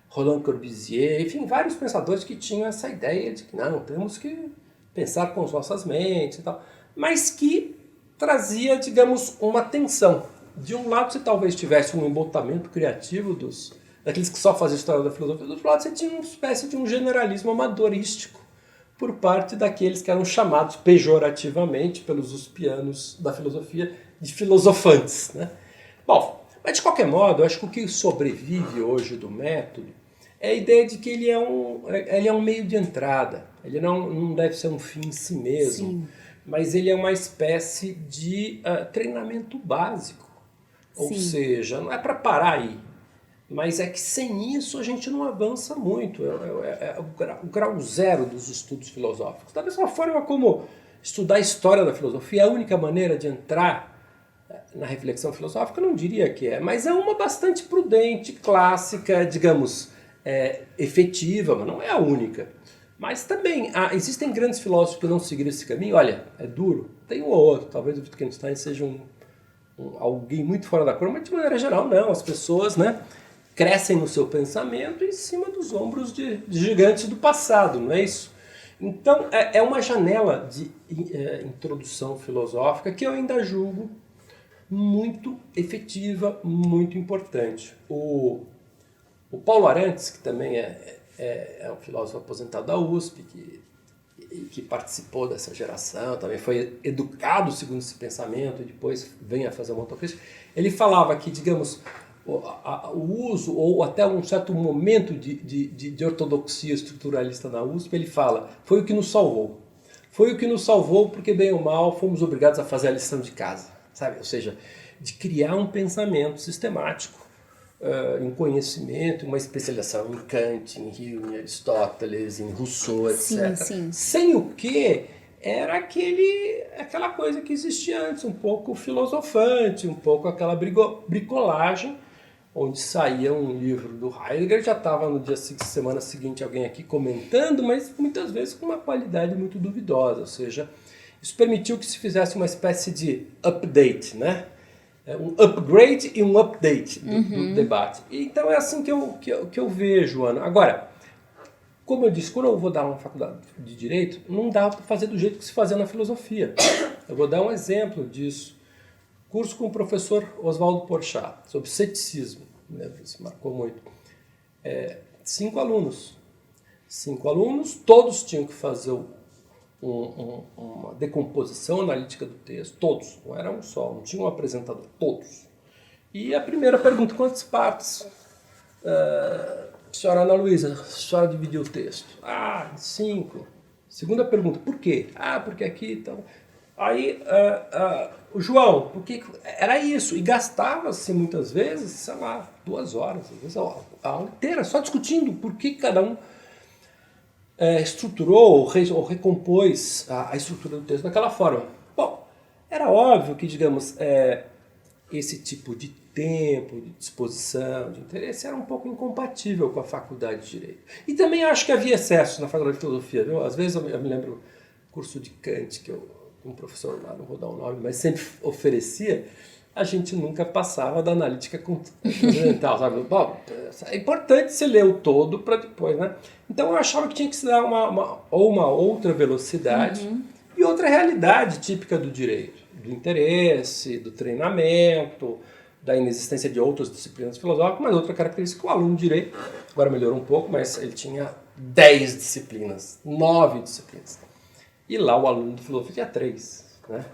Roland Corbusier, enfim, vários pensadores que tinham essa ideia de que não, temos que pensar com as nossas mentes e tal, mas que trazia, digamos, uma tensão. De um lado você talvez tivesse um embotamento criativo daqueles que só faziam história da filosofia, do outro lado você tinha uma espécie de um generalismo amadorístico por parte daqueles que eram chamados pejorativamente pelos uspianos da filosofia de filosofantes, né? Bom, mas de qualquer modo, eu acho que o que sobrevive hoje do método é a ideia de que ele é um meio de entrada. Ele não deve ser um fim em si mesmo, sim, mas ele é uma espécie de treinamento básico. Ou seja, não é para parar aí, mas é que sem isso a gente não avança muito. É o grau zero dos estudos filosóficos. Da mesma forma como estudar a história da filosofia é a única maneira de entrar na reflexão filosófica, eu não diria que é, mas é uma bastante prudente, clássica, digamos, efetiva, mas não é a única. Mas também existem grandes filósofos que não seguiram esse caminho. Olha, é duro, tem um ou outro, talvez o Wittgenstein seja alguém muito fora da curva, mas de maneira geral não, as pessoas, né, crescem no seu pensamento em cima dos ombros de gigantes do passado, não é isso? Então é uma janela de introdução filosófica que eu ainda julgo muito efetiva, muito importante. O Paulo Arantes, que também é um filósofo aposentado da USP, que participou dessa geração, também foi educado segundo esse pensamento e depois vem a fazer uma autocrítica, ele falava que, digamos, o uso, ou até um certo momento de ortodoxia estruturalista na USP, ele fala, foi o que nos salvou. Foi o que nos salvou porque, bem ou mal, fomos obrigados a fazer a lição de casa, sabe? Ou seja, de criar um pensamento sistemático, em conhecimento, uma especialização em Kant, em Hume, em Aristóteles, em Rousseau, etc. Sim. Sem o que era aquela coisa que existia antes, um pouco filosofante, um pouco aquela bricolagem, onde saía um livro do Heidegger, já estava no semana seguinte alguém aqui comentando, mas muitas vezes com uma qualidade muito duvidosa, ou seja, isso permitiu que se fizesse uma espécie de update, né? Um upgrade e um update do debate. Então é assim que eu vejo, Ana. Agora, como eu disse, quando eu vou dar uma faculdade de Direito, não dá para fazer do jeito que se fazia na filosofia. Eu vou dar um exemplo disso. Curso com o professor Oswaldo Porchat, sobre ceticismo. Né? Isso marcou muito. 5 alunos. 5 alunos, todos tinham que fazer uma decomposição analítica do texto, todos, não era um só, não tinha um apresentador, todos. E a primeira pergunta, quantas partes? Senhora Ana Luísa, a senhora dividiu o texto? 5. Segunda pergunta, por quê? Porque aqui, então... Aí, o João, porque era isso, e gastava-se muitas vezes, sei lá, 2 horas, às vezes a aula inteira, só discutindo por que cada um estruturou ou recompôs a estrutura do texto daquela forma. Bom, era óbvio que, digamos, esse tipo de tempo, de disposição, de interesse, era um pouco incompatível com a faculdade de Direito. E também acho que havia excesso na faculdade de Filosofia, viu? Às vezes eu me lembro do curso de Kant, que um professor lá, não vou dar o nome, mas sempre oferecia, a gente nunca passava da analítica continental, sabe? Bom, é importante você ler o todo para depois, né? Então eu achava que tinha que se dar uma outra velocidade e outra realidade típica do direito, do interesse, do treinamento, da inexistência de outras disciplinas filosóficas, mas outra característica, o aluno de direito, agora melhorou um pouco, mas ele tinha 10 disciplinas, 9 disciplinas. E lá o aluno de filosofia tinha 3, né?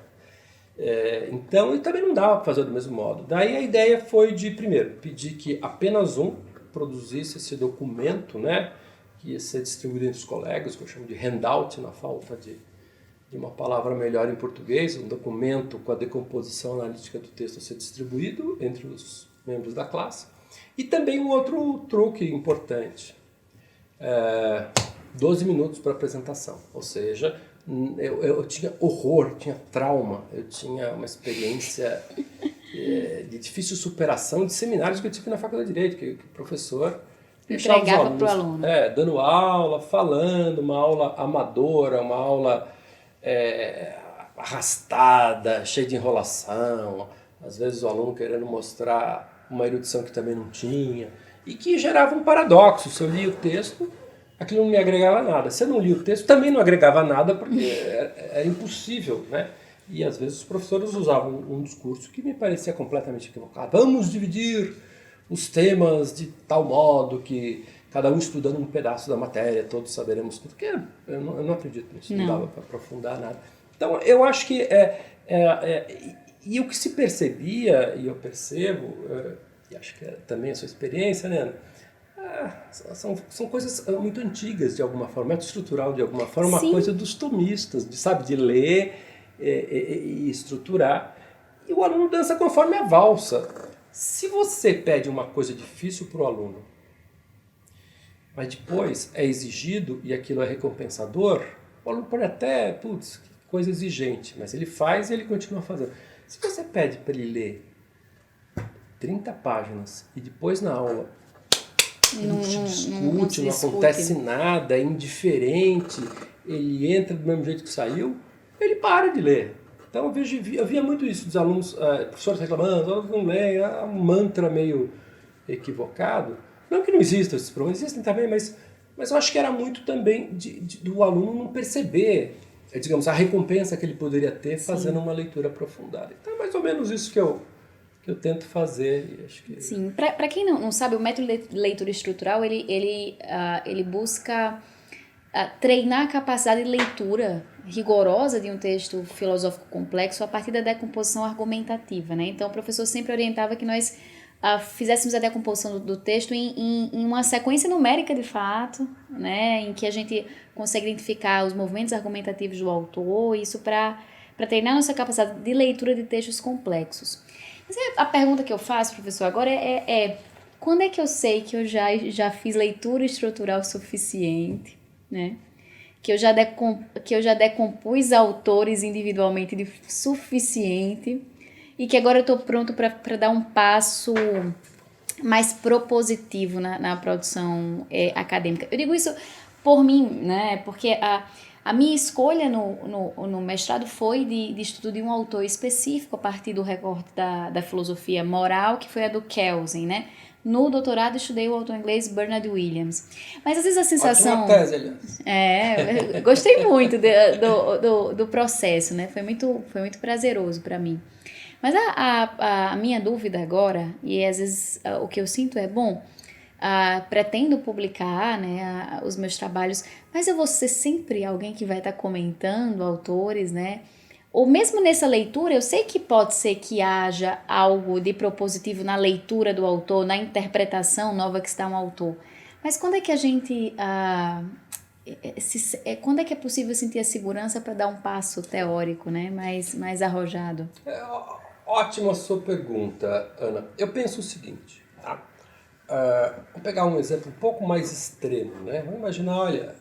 Então, e também não dava para fazer do mesmo modo. Daí a ideia foi de, primeiro, pedir que apenas um produzisse esse documento, né, que ia ser distribuído entre os colegas, que eu chamo de handout, na falta de uma palavra melhor em português, um documento com a decomposição analítica do texto a ser distribuído entre os membros da classe. E também um outro truque importante, 12 minutos para apresentação, ou seja, eu tinha horror, tinha trauma, eu tinha uma experiência de difícil superação de seminários que eu tive na Faculdade de Direito, que o professor entregava para o aluno. Dando aula, falando, uma aula amadora, uma aula arrastada, cheia de enrolação, às vezes o aluno querendo mostrar uma erudição que também não tinha, e que gerava um paradoxo. Se eu lia o texto, aquilo não me agregava nada. Se eu não lia o texto, também não agregava nada, porque era impossível, né? E às vezes os professores usavam um discurso que me parecia completamente equivocado. Vamos dividir os temas de tal modo que cada um estudando um pedaço da matéria, todos saberemos tudo. Porque eu não acredito nisso, não dava para aprofundar nada. Então eu acho que e o que se percebia, e eu percebo, e acho que também a sua experiência, né? São coisas muito antigas, de alguma forma, método estrutural, de alguma forma, uma coisa dos tomistas, de ler e estruturar. E o aluno dança conforme a valsa. Se você pede uma coisa difícil para o aluno, mas depois é exigido e aquilo é recompensador, o aluno pode até, putz, que coisa exigente, mas ele faz e ele continua fazendo. Se você pede para ele ler 30 páginas e depois na aula não discute, não acontece nada, é indiferente, ele entra do mesmo jeito que saiu, ele para de ler. Então eu via muito isso dos alunos, professores reclamando, os alunos não leem, é um mantra meio equivocado. Não que não existam esses problemas, existem também, mas eu acho que era muito também do aluno não perceber, digamos, a recompensa que ele poderia ter fazendo uma leitura aprofundada. Então é mais ou menos isso que eu tento fazer. E acho que... Sim, para quem não sabe, o método de leitura estrutural, ele busca treinar a capacidade de leitura rigorosa de um texto filosófico complexo a partir da decomposição argumentativa, né? Então o professor sempre orientava que nós fizéssemos a decomposição do texto em uma sequência numérica de fato, né? Em que a gente consegue identificar os movimentos argumentativos do autor, isso para treinar nossa capacidade de leitura de textos complexos. Mas a pergunta que eu faço, professor, agora é quando é que eu sei que eu já fiz leitura estrutural suficiente, né? Que eu já decompus autores individualmente de suficiente e que agora eu estou pronto para dar um passo mais propositivo na produção acadêmica. Eu digo isso por mim, né? Porque a minha escolha no mestrado foi de estudo de um autor específico a partir do recorte da filosofia moral, que foi a do Kelsen, né? No doutorado estudei o autor inglês Bernard Williams. Mas às vezes a sensação... Ótima tese, aliás. Eu gostei muito do processo, né? Foi muito prazeroso para mim. Mas a minha dúvida agora, e às vezes o que eu sinto é, pretendo publicar, né, os meus trabalhos, mas eu vou ser sempre alguém que vai estar comentando autores, né? Ou mesmo nessa leitura, eu sei que pode ser que haja algo de propositivo na leitura do autor, na interpretação nova que está um autor. Mas quando é que a gente... quando é que é possível sentir a segurança para dar um passo teórico, né, mais arrojado? Ótima sua pergunta, Ana. Eu penso o seguinte, tá? Vou pegar um exemplo um pouco mais extremo, né? Vamos imaginar, olha,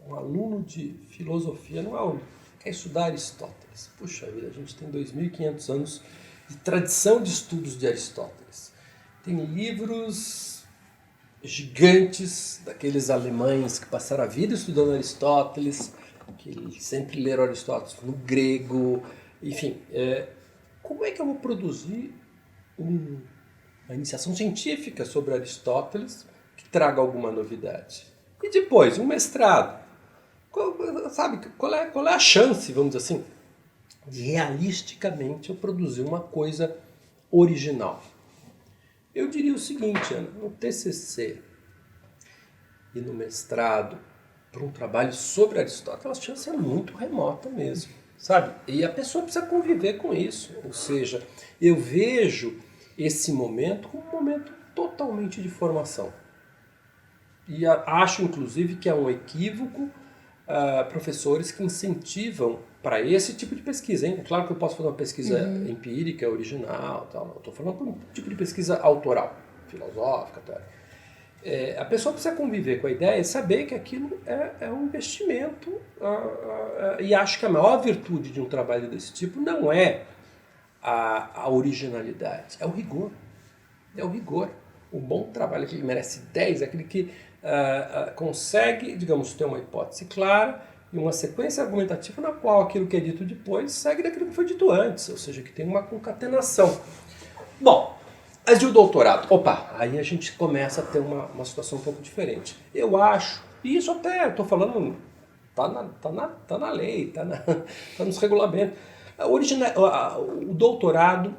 um aluno de filosofia não quer estudar Aristóteles. Puxa vida, a gente tem 2.500 anos de tradição de estudos de Aristóteles. Tem livros gigantes daqueles alemães que passaram a vida estudando Aristóteles, que sempre leram Aristóteles no grego, enfim. Como é que eu vou produzir uma iniciação científica sobre Aristóteles que traga alguma novidade? E depois, um mestrado. Qual é a chance, vamos dizer assim, de realisticamente eu produzir uma coisa original? Eu diria o seguinte, Ana, no TCC e no mestrado, para um trabalho sobre Aristóteles, a chance é muito remota mesmo, sabe? E a pessoa precisa conviver com isso. Ou seja, eu vejo esse momento como um momento totalmente de formação. E acho, inclusive, que é um equívoco professores que incentivam para esse tipo de pesquisa. Hein? É claro que eu posso fazer uma pesquisa empírica, original, tal. Não estou falando por um tipo de pesquisa autoral, filosófica, tal. A pessoa precisa conviver com a ideia e saber que aquilo é um investimento. E acho que a maior virtude de um trabalho desse tipo não é a originalidade, é o rigor. É o rigor. O bom trabalho, aquele que merece 10, é aquele que consegue, digamos, ter uma hipótese clara e uma sequência argumentativa na qual aquilo que é dito depois segue daquilo que foi dito antes, ou seja, que tem uma concatenação. Bom, mas e o doutorado? Opa, aí a gente começa a ter uma situação um pouco diferente. Eu acho, e isso até estou falando, tá na lei, tá nos regulamentos. O doutorado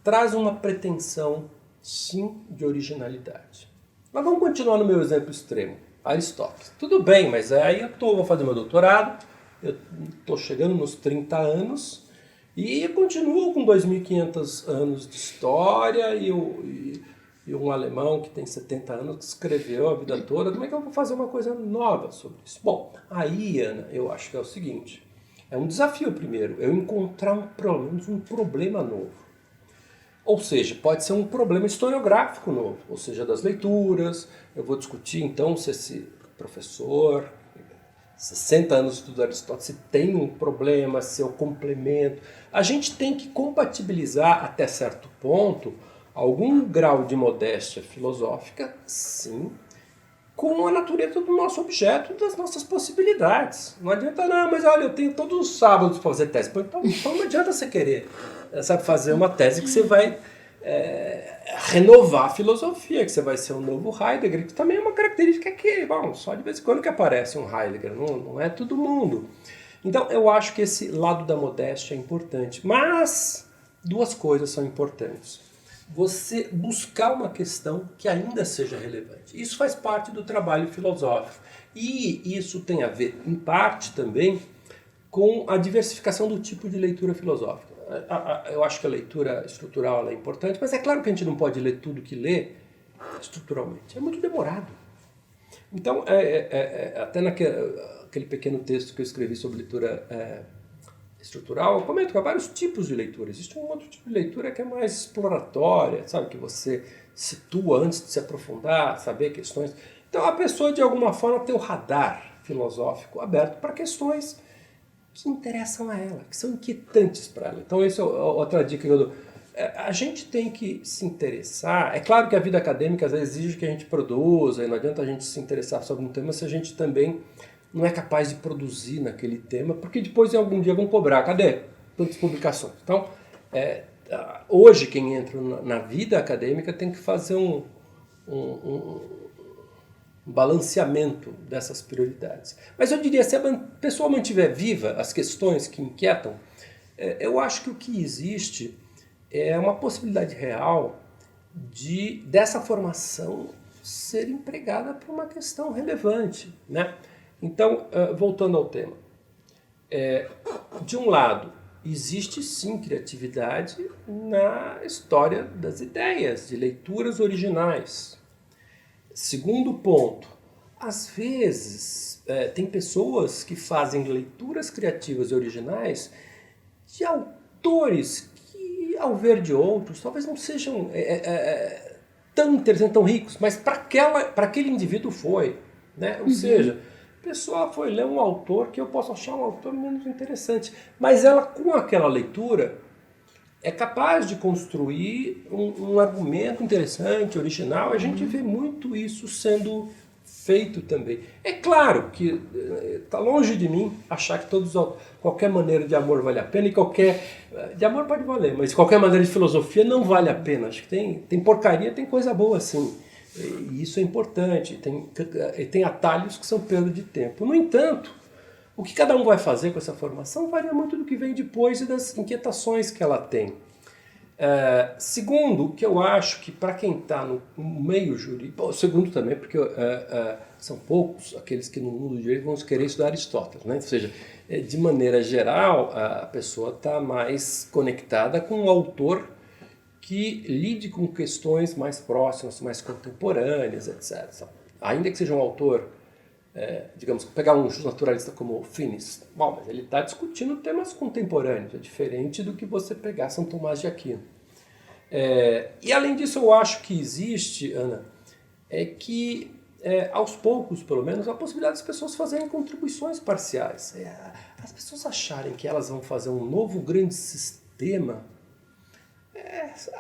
traz uma pretensão, sim, de originalidade. Mas vamos continuar no meu exemplo extremo, Aristóteles. Tudo bem, mas aí vou fazer meu doutorado, eu estou chegando nos 30 anos e continuo com 2.500 anos de história e um alemão que tem 70 anos que escreveu a vida toda. Como é que eu vou fazer uma coisa nova sobre isso? Bom, aí, Ana, eu acho que é o seguinte, é um desafio primeiro, eu encontrar pelo menos um problema novo. Ou seja, pode ser um problema historiográfico novo, ou seja, das leituras. Eu vou discutir então se esse professor, 60 anos de estudo Aristóteles, se tem um problema, se eu complemento. A gente tem que compatibilizar até certo ponto algum grau de modéstia filosófica, sim, com a natureza do nosso objeto, das nossas possibilidades. Não adianta, não, mas olha, eu tenho todos os sábados para fazer tese. Então não adianta você querer, sabe, fazer uma tese que você vai renovar a filosofia, que você vai ser um novo Heidegger, que também é uma característica que, bom, só de vez em quando que aparece um Heidegger, não é todo mundo. Então eu acho que esse lado da modéstia é importante, mas duas coisas são importantes. Você buscar uma questão que ainda seja relevante. Isso faz parte do trabalho filosófico. E isso tem a ver, em parte também, com a diversificação do tipo de leitura filosófica. Eu acho que a leitura estrutural é importante, mas é claro que a gente não pode ler tudo que lê estruturalmente. É muito demorado. Então, até naquele pequeno texto que eu escrevi sobre leitura estrutural, eu comento que há vários tipos de leitura. Existe um outro tipo de leitura que é mais exploratória, sabe? Que você situa antes de se aprofundar, saber questões. Então a pessoa, de alguma forma, tem o radar filosófico aberto para questões que interessam a ela, que são inquietantes para ela. Então essa é outra dica que eu dou. A gente tem que se interessar. É claro que a vida acadêmica às vezes exige que a gente produza, e não adianta a gente se interessar sobre um tema se a gente também não é capaz de produzir naquele tema, porque depois em algum dia vão cobrar. Cadê tantas publicações? Então, hoje quem entra na vida acadêmica tem que fazer um balanceamento dessas prioridades. Mas eu diria, se a pessoa mantiver viva as questões que inquietam, eu acho que o que existe é uma possibilidade real dessa formação ser empregada para uma questão relevante, né? Então, voltando ao tema, de um lado, existe sim criatividade na história das ideias, de leituras originais. Segundo ponto, às vezes tem pessoas que fazem leituras criativas e originais de autores que, ao ver de outros, talvez não sejam tão interessantes, tão ricos, mas para aquele indivíduo foi, né? Ou seja, a pessoa foi ler um autor que eu posso achar um autor menos interessante, mas ela, com aquela leitura, é capaz de construir um argumento interessante, original. A gente vê muito isso sendo feito também. É claro que está longe de mim achar que qualquer maneira de amor vale a pena e de amor pode valer, mas qualquer maneira de filosofia não vale a pena. Acho que tem porcaria, tem coisa boa sim. E isso é importante. Tem atalhos que são perda de tempo. No entanto, o que cada um vai fazer com essa formação varia muito do que vem depois e das inquietações que ela tem. Segundo, que eu acho que para quem está no meio jurídico, segundo também, porque são poucos aqueles que no mundo do direito vão querer estudar Aristóteles, né? Ou seja, de maneira geral, a pessoa está mais conectada com um autor que lide com questões mais próximas, mais contemporâneas, etc. Ainda que seja um autor, digamos, pegar um naturalista como Finis, bom, mas ele está discutindo temas contemporâneos, é diferente do que você pegar São Tomás de Aquino. E além disso, eu acho que existe, Ana, que aos poucos, pelo menos, a possibilidade das pessoas fazerem contribuições parciais. As pessoas acharem que elas vão fazer um novo grande sistema,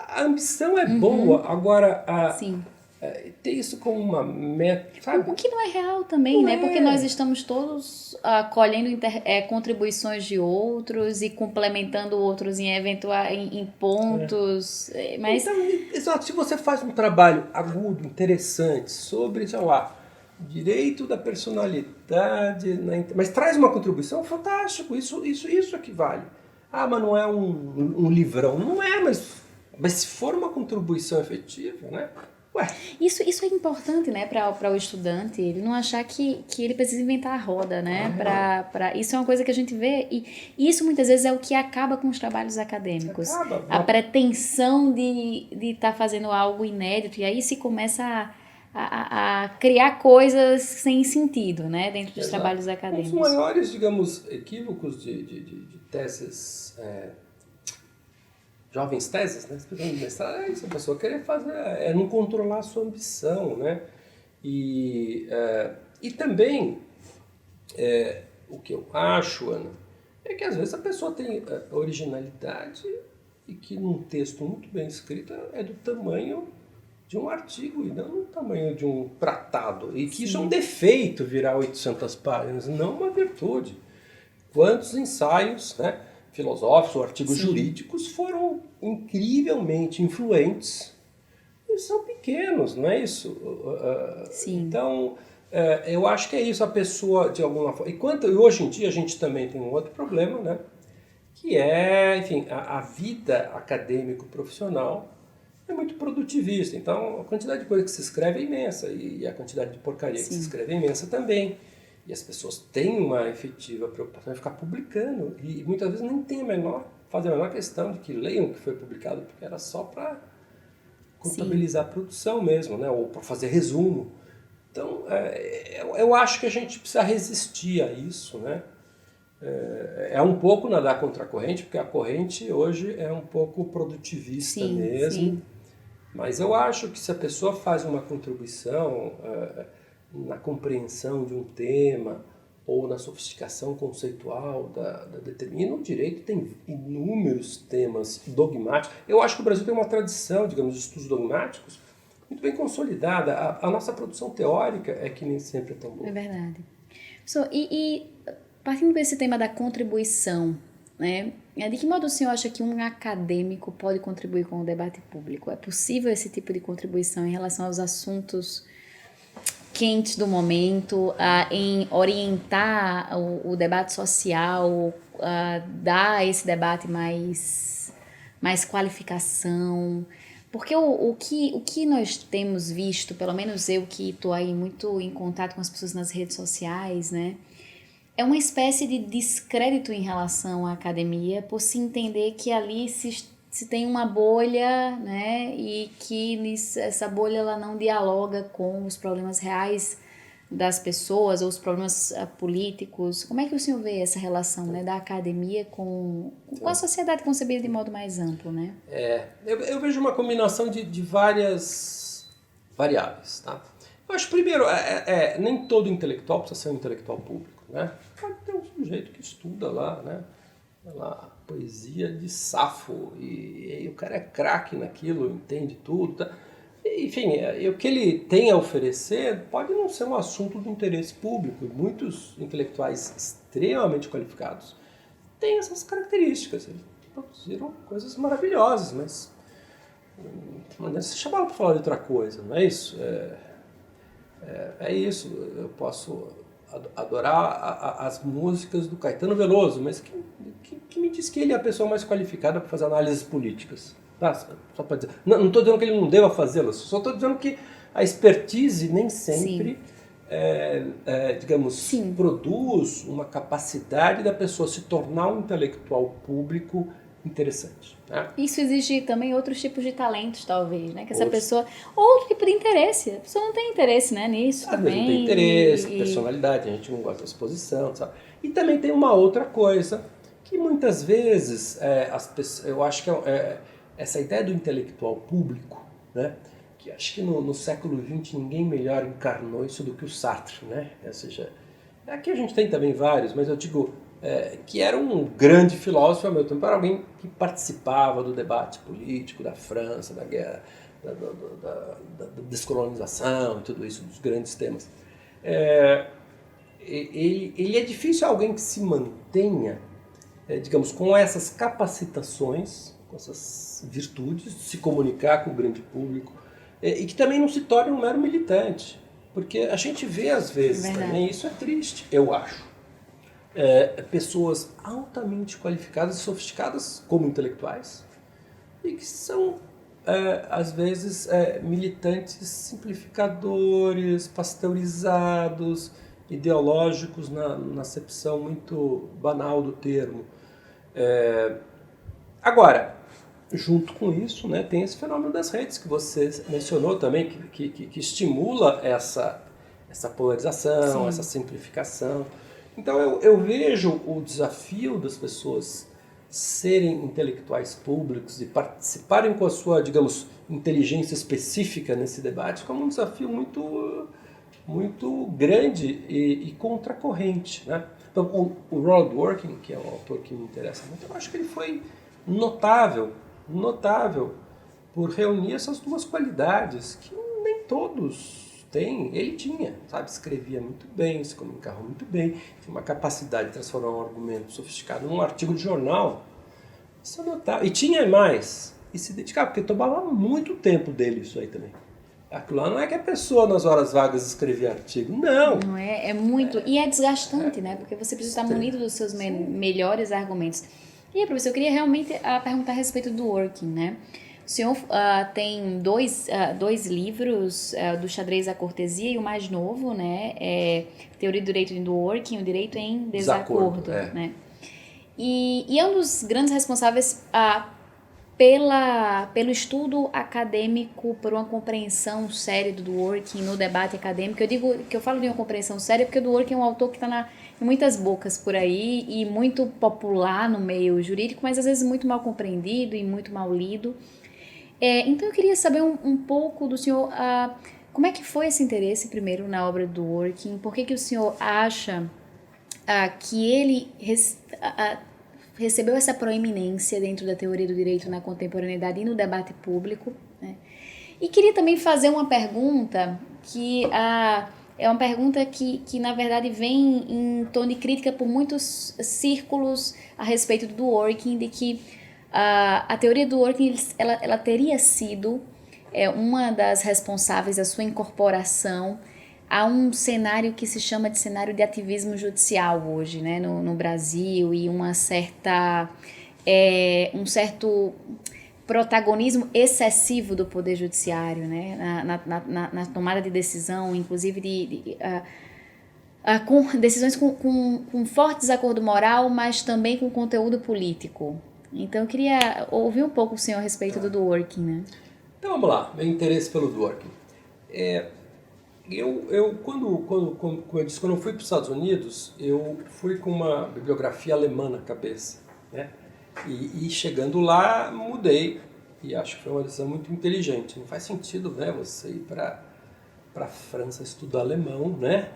a ambição é boa, agora Sim. ter isso como uma meta, sabe? O que não é real também, né? Porque nós estamos todos colhendo contribuições de outros e complementando outros em pontos. Mas... Então, exato, se você faz um trabalho agudo, interessante, sobre, sei lá, direito da personalidade, mas traz uma contribuição, fantástico, isso é que vale. Mas não é um livrão. Não é, mas se for uma contribuição efetiva, né? Isso é importante, né, para o estudante, ele não achar que ele precisa inventar a roda, né? Isso é uma coisa que a gente vê, e isso muitas vezes é o que acaba com os trabalhos acadêmicos. A pretensão de estar fazendo algo inédito, e aí se começa a criar coisas sem sentido, né, dentro dos trabalhos acadêmicos. Um dos maiores, digamos, equívocos de teses... jovens teses, né? Mestrado, é isso, a pessoa querer fazer, não controlar a sua ambição, né? E também, o que eu acho, Ana, é que às vezes a pessoa tem originalidade e que num texto muito bem escrito é do tamanho de um artigo e não do tamanho de um tratado. E que isso é um defeito virar 800 páginas, não uma virtude. Quantos ensaios, né? Filosóficos ou artigos jurídicos foram incrivelmente influentes e são pequenos, não é isso? Sim. Então, eu acho que é isso, a pessoa, de alguma forma... E hoje em dia a gente também tem um outro problema, né? Que é, enfim, a vida acadêmico-profissional é muito produtivista. Então, a quantidade de coisa que se escreve é imensa e a quantidade de porcaria que se escreve é imensa também. E as pessoas têm uma efetiva preocupação de ficar publicando. E muitas vezes nem fazem a menor questão de que leiam o que foi publicado, porque era só para contabilizar a produção mesmo, né? Ou para fazer resumo. Então, eu acho que a gente precisa resistir a isso, né? É um pouco nadar contra a corrente, porque a corrente hoje é um pouco produtivista mesmo. Sim. Mas eu acho que se a pessoa faz uma contribuição... na compreensão de um tema ou na sofisticação conceitual e no direito tem inúmeros temas dogmáticos. Eu acho que o Brasil tem uma tradição, digamos, de estudos dogmáticos muito bem consolidada. A nossa produção teórica é que nem sempre é tão boa. É verdade. E partindo desse tema da contribuição, né, de que modo o senhor acha que um acadêmico pode contribuir com o debate público? É possível esse tipo de contribuição em relação aos assuntos quentes do momento, em orientar o debate social, dar a esse debate mais qualificação? Porque o que nós temos visto, pelo menos eu que estou aí muito em contato com as pessoas nas redes sociais, né, é uma espécie de descrédito em relação à academia, por se entender que ali se tem uma bolha, né, e que essa bolha ela não dialoga com os problemas reais das pessoas ou os problemas políticos. Como é que o senhor vê essa relação, né, da academia com a sociedade concebida de modo mais amplo, né? Eu vejo uma combinação de várias variáveis, tá? Eu acho, primeiro, nem todo intelectual precisa ser um intelectual público, né? Pode ter um sujeito que estuda lá, né? poesia de Safo, e o cara é craque naquilo, entende tudo, tá? Enfim, o que ele tem a oferecer pode não ser um assunto de interesse público. Muitos intelectuais extremamente qualificados têm essas características. Eles produziram coisas maravilhosas, mas você chamava para falar de outra coisa, não é isso? É isso. Eu posso adorar as músicas do Caetano Veloso, mas que me diz que ele é a pessoa mais qualificada para fazer análises políticas? Tá? Só para dizer. Não estou dizendo que ele não deva fazê-las, só estou dizendo que a expertise nem sempre, digamos, Sim. produz uma capacidade da pessoa se tornar um intelectual público interessante. Né? Isso exige também outros tipos de talentos, talvez, né? Que essa pessoa... Outro tipo de interesse. A pessoa não tem interesse, né, nisso Às também. vezes não tem interesse, personalidade, a gente não gosta da exposição, sabe? E também tem uma outra coisa, que muitas vezes eu acho que essa ideia do intelectual público, né? Que acho que no século XX ninguém melhor encarnou isso do que o Sartre, né? Ou seja, aqui a gente tem também vários, mas eu digo que era um grande filósofo ao mesmo tempo, era alguém que participava do debate político da França, da guerra, da descolonização e tudo isso, dos grandes temas. Ele é difícil alguém que se mantenha, digamos, com essas capacitações, com essas virtudes, de se comunicar com o grande público, e que também não se torne um mero militante. Porque a gente vê, às vezes, também, isso é triste, eu acho, pessoas altamente qualificadas e sofisticadas como intelectuais, e que são, às vezes, militantes simplificadores, pasteurizados, ideológicos na acepção muito banal do termo. Agora, junto com isso, né, tem esse fenômeno das redes que você mencionou também, que estimula essa polarização, Sim. essa simplificação. Então eu vejo o desafio das pessoas serem intelectuais públicos e participarem com a sua, digamos, inteligência específica nesse debate como um desafio muito grande e contracorrente, né? Então, o Ronald Dworkin, que é um autor que me interessa muito, eu acho que ele foi notável por reunir essas duas qualidades que nem todos têm. Ele tinha, sabe? Escrevia muito bem, se comunicava muito bem, tinha uma capacidade de transformar um argumento sofisticado num artigo de jornal. Isso é notável. E tinha mais. E se dedicava, porque tomava muito tempo dele isso aí também. Aquilo lá não é que a pessoa nas horas vagas escrevia artigo, não. Não é? É muito. E é desgastante, né? Porque você precisa estar munido dos seus melhores argumentos. E aí, professor, eu queria realmente perguntar a respeito do working, né? O senhor tem dois livros, do Xadrez à Cortesia, e o mais novo, né? Teoria do Direito do Working, o Direito em Desacordo, né? E é um dos grandes responsáveis pelo estudo acadêmico, por uma compreensão séria do working no debate acadêmico. Eu digo que eu falo de uma compreensão séria porque o Dworkin é um autor que está em muitas bocas por aí e muito popular no meio jurídico, mas às vezes muito mal compreendido e muito mal lido. Então eu queria saber um pouco do senhor, como é que foi esse interesse primeiro na obra do Dworkin, por que o senhor acha que ele recebeu essa proeminência dentro da teoria do direito na contemporaneidade e no debate público, né? E queria também fazer uma pergunta que é uma pergunta que na verdade vem em tom de crítica por muitos círculos a respeito do Dworkin, de que a teoria do Dworkin ela teria sido uma das responsáveis da sua incorporação a um cenário que se chama de cenário de ativismo judicial hoje, né, no Brasil, e um certo protagonismo excessivo do poder judiciário, né, na tomada de decisão, inclusive com decisões com forte desacordo moral, mas também com conteúdo político. Então eu queria ouvir um pouco o senhor a respeito do Dworkin, né? Então vamos lá, meu interesse pelo Dworkin. Como eu disse, quando eu fui para os Estados Unidos, eu fui com uma bibliografia alemã na cabeça, né? E chegando lá, mudei, e acho que foi uma decisão muito inteligente. Não faz sentido, né, você ir para a França estudar alemão, né?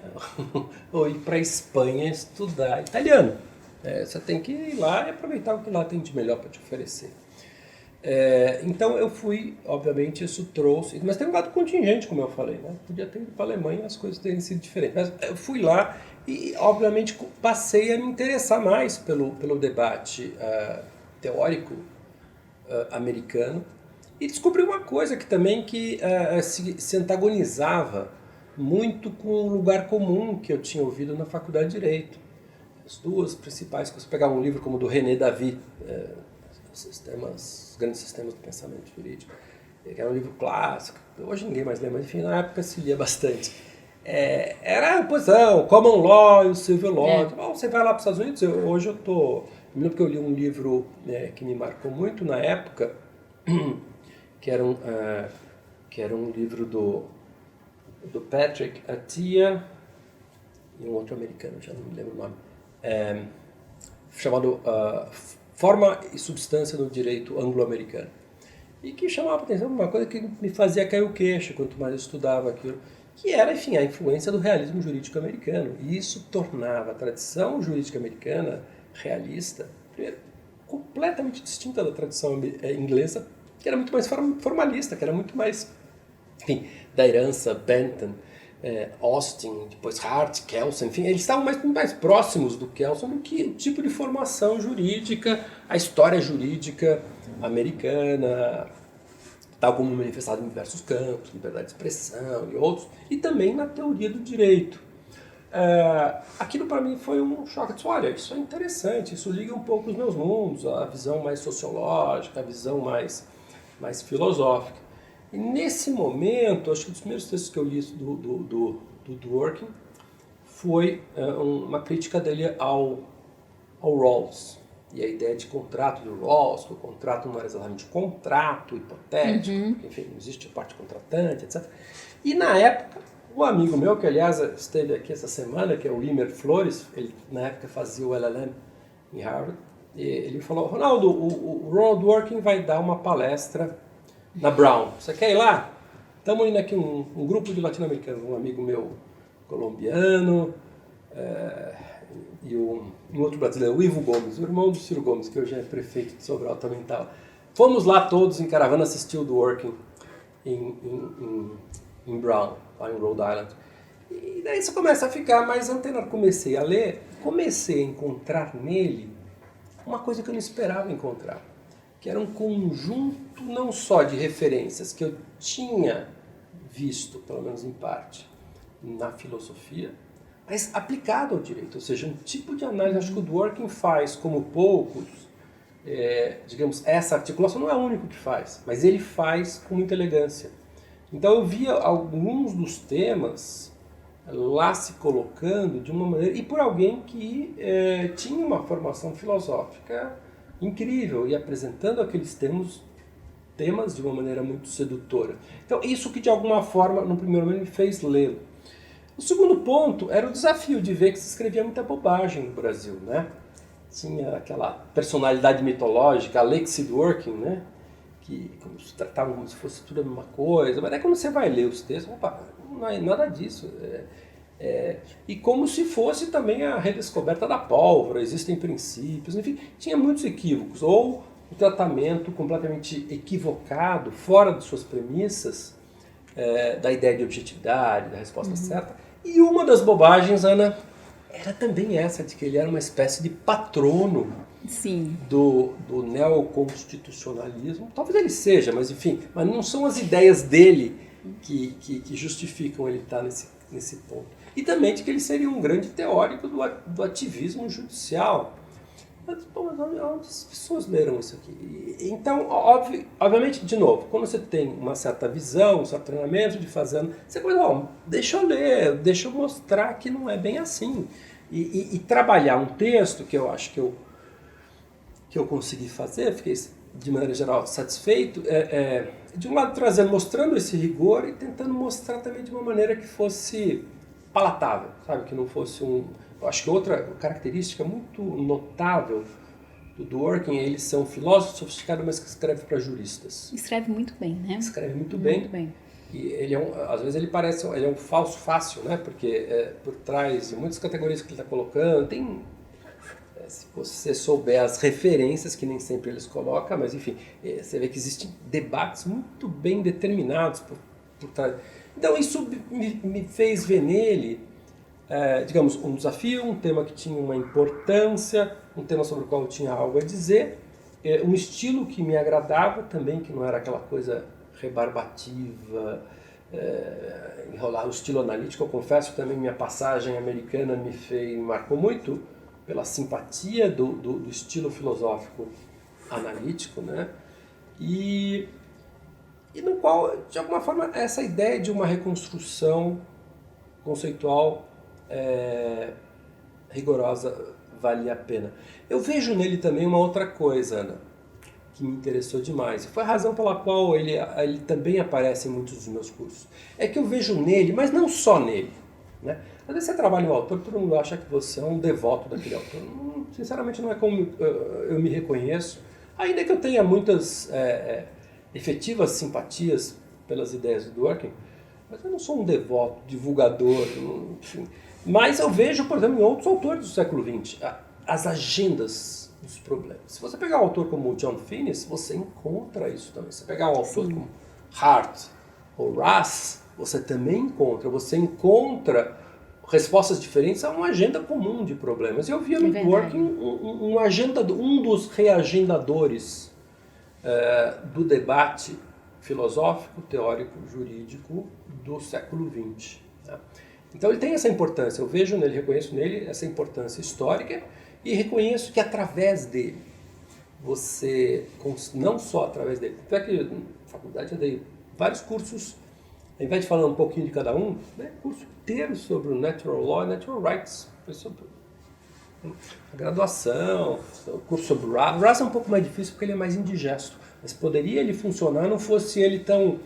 Ou ir para a Espanha estudar italiano. Você tem que ir lá e aproveitar o que lá tem de melhor para te oferecer. Então eu fui, obviamente isso trouxe, mas tem um lado contingente, como eu falei, né? Podia ter ido para a Alemanha e as coisas terem sido diferentes, mas eu fui lá e obviamente passei a me interessar mais pelo debate teórico americano e descobri uma coisa que também se antagonizava muito com o lugar comum que eu tinha ouvido na faculdade de Direito. As duas principais, se você pegar um livro como o do René Davy, os grandes sistemas do pensamento jurídico, que era um livro clássico, hoje ninguém mais lê, mas enfim, na época se lia bastante. Era a oposição, Common Law e o Civil Law. Bom, você vai lá para os Estados Unidos, hoje eu estou... Me lembro que eu li um livro que me marcou muito na época, que era um livro do Patrick Attia e um outro americano, já não me lembro o nome, chamado Forma e Substância no Direito Anglo-Americano. E que chamava a atenção uma coisa que me fazia cair o queixo quanto mais eu estudava aquilo, que era, enfim, a influência do realismo jurídico americano. E isso tornava a tradição jurídica americana realista, primeiro, completamente distinta da tradição inglesa, que era muito mais formalista, que era muito mais, enfim, da herança Bentham, Austin, depois Hart, Kelsen, enfim, eles estavam muito mais próximos do Kelsen do que o tipo de formação jurídica, a história jurídica americana, tal como manifestado em diversos campos, liberdade de expressão e outros, e também na teoria do direito. Aquilo para mim foi um choque. Olha, isso é interessante, isso liga um pouco os meus mundos, a visão mais sociológica, a visão mais filosófica. E nesse momento, acho que um dos primeiros textos que eu li do Dworkin foi uma crítica dele ao Rawls. E a ideia de contrato do Rawls, que o contrato não era exatamente contrato hipotético, enfim, não existe a parte contratante, etc. E na época, um amigo meu, que aliás esteve aqui essa semana, que é o Imer Flores, ele na época fazia o LLM em Harvard, e ele falou: Ronaldo, o Ronald Dworkin vai dar uma palestra na Brown, você quer ir lá? Estamos indo aqui um grupo de latino-americanos, um amigo meu colombiano, e um outro brasileiro, o Ivo Gomes, o irmão do Ciro Gomes, que hoje é prefeito de Sobral também tal. Fomos lá todos em caravana assistir o Dworkin em Brown, lá em Rhode Island. E daí você começa a ficar mais antenado. Comecei a ler, comecei a encontrar nele uma coisa que eu não esperava encontrar, que era um conjunto não só de referências que eu tinha visto, pelo menos em parte, na filosofia, mas aplicado ao direito, ou seja, um tipo de análise. Acho que o Dworkin faz como poucos, digamos, essa articulação não é o único que faz, mas ele faz com muita elegância. Então eu via alguns dos temas lá se colocando de uma maneira, e por alguém que tinha uma formação filosófica incrível e apresentando aqueles temas de uma maneira muito sedutora. Então isso que de alguma forma no primeiro momento me fez lê-lo. O segundo ponto era o desafio de ver que se escrevia muita bobagem no Brasil, né? Tinha aquela personalidade mitológica, Alexis Dworkin, né? Que como se tratavam como se fosse tudo a mesma coisa, mas aí quando você vai ler os textos, opa, não é nada disso. E como se fosse também a redescoberta da pólvora, existem princípios, enfim, tinha muitos equívocos, ou o tratamento completamente equivocado, fora de suas premissas, da ideia de objetividade, da resposta certa. E uma das bobagens, Ana, era também essa, de que ele era uma espécie de patrono do neoconstitucionalismo. Talvez ele seja, mas enfim, mas não são as ideias dele que justificam ele estar nesse ponto. E também de que ele seria um grande teórico do ativismo judicial. Mas, onde as pessoas leram isso aqui? Então, obviamente, de novo, quando você tem uma certa visão, um certo treinamento de fazendo, você pode, deixa eu ler, deixa eu mostrar que não é bem assim. E trabalhar um texto que eu acho que eu consegui fazer, fiquei de maneira geral satisfeito, de um lado mostrando esse rigor e tentando mostrar também de uma maneira que fosse palatável, sabe? Que não fosse eu acho que outra característica muito notável do Dworkin é ele ser um filósofo sofisticado, mas que escreve para juristas. Escreve muito bem, né? Escreve muito bem. E ele às vezes ele parece um falso fácil, né? Porque por trás de muitas categorias que ele está colocando, tem se você souber as referências, que nem sempre eles colocam, mas enfim, você vê que existem debates muito bem determinados por trás. Então isso me fez ver nele, digamos, um desafio, um tema que tinha uma importância, um tema sobre o qual eu tinha algo a dizer, um estilo que me agradava também, que não era aquela coisa rebarbativa, enrolar o estilo analítico. Eu confesso que também minha passagem americana me marcou muito pela simpatia do estilo filosófico analítico, né? E no qual, de alguma forma, essa ideia de uma reconstrução conceitual rigorosa valia a pena. Eu vejo nele também uma outra coisa, Ana, que me interessou demais. E foi a razão pela qual ele também aparece em muitos dos meus cursos. É que eu vejo nele, mas não só nele, né? Às vezes você trabalha em um autor, todo mundo acha que você é um devoto daquele autor. Sinceramente, não é como eu me reconheço. Ainda que eu tenha muitas efetivas simpatias pelas ideias do Dworkin, mas eu não sou um devoto, divulgador, enfim. Mas eu vejo, por exemplo, em outros autores do século XX, as agendas dos problemas. Se você pegar um autor como o John Finnis, você encontra isso também. Se você pegar um autor como Hart ou Russ, você também encontra. Você encontra respostas diferentes a uma agenda comum de problemas. E eu via no Dworkin um dos reagendadores do debate filosófico, teórico, jurídico do século XX. Tá? Então ele tem essa importância, eu vejo nele, reconheço nele essa importância histórica e reconheço que através dele, você, não só através dele, até que na faculdade eu dei vários cursos, ao invés de falar um pouquinho de cada um, né, curso inteiro sobre o Natural Law e Natural Rights, foi sobre a graduação, o curso sobre o Russ. O Russ é um pouco mais difícil porque ele é mais indigesto, mas poderia ele funcionar não fosse ele tão,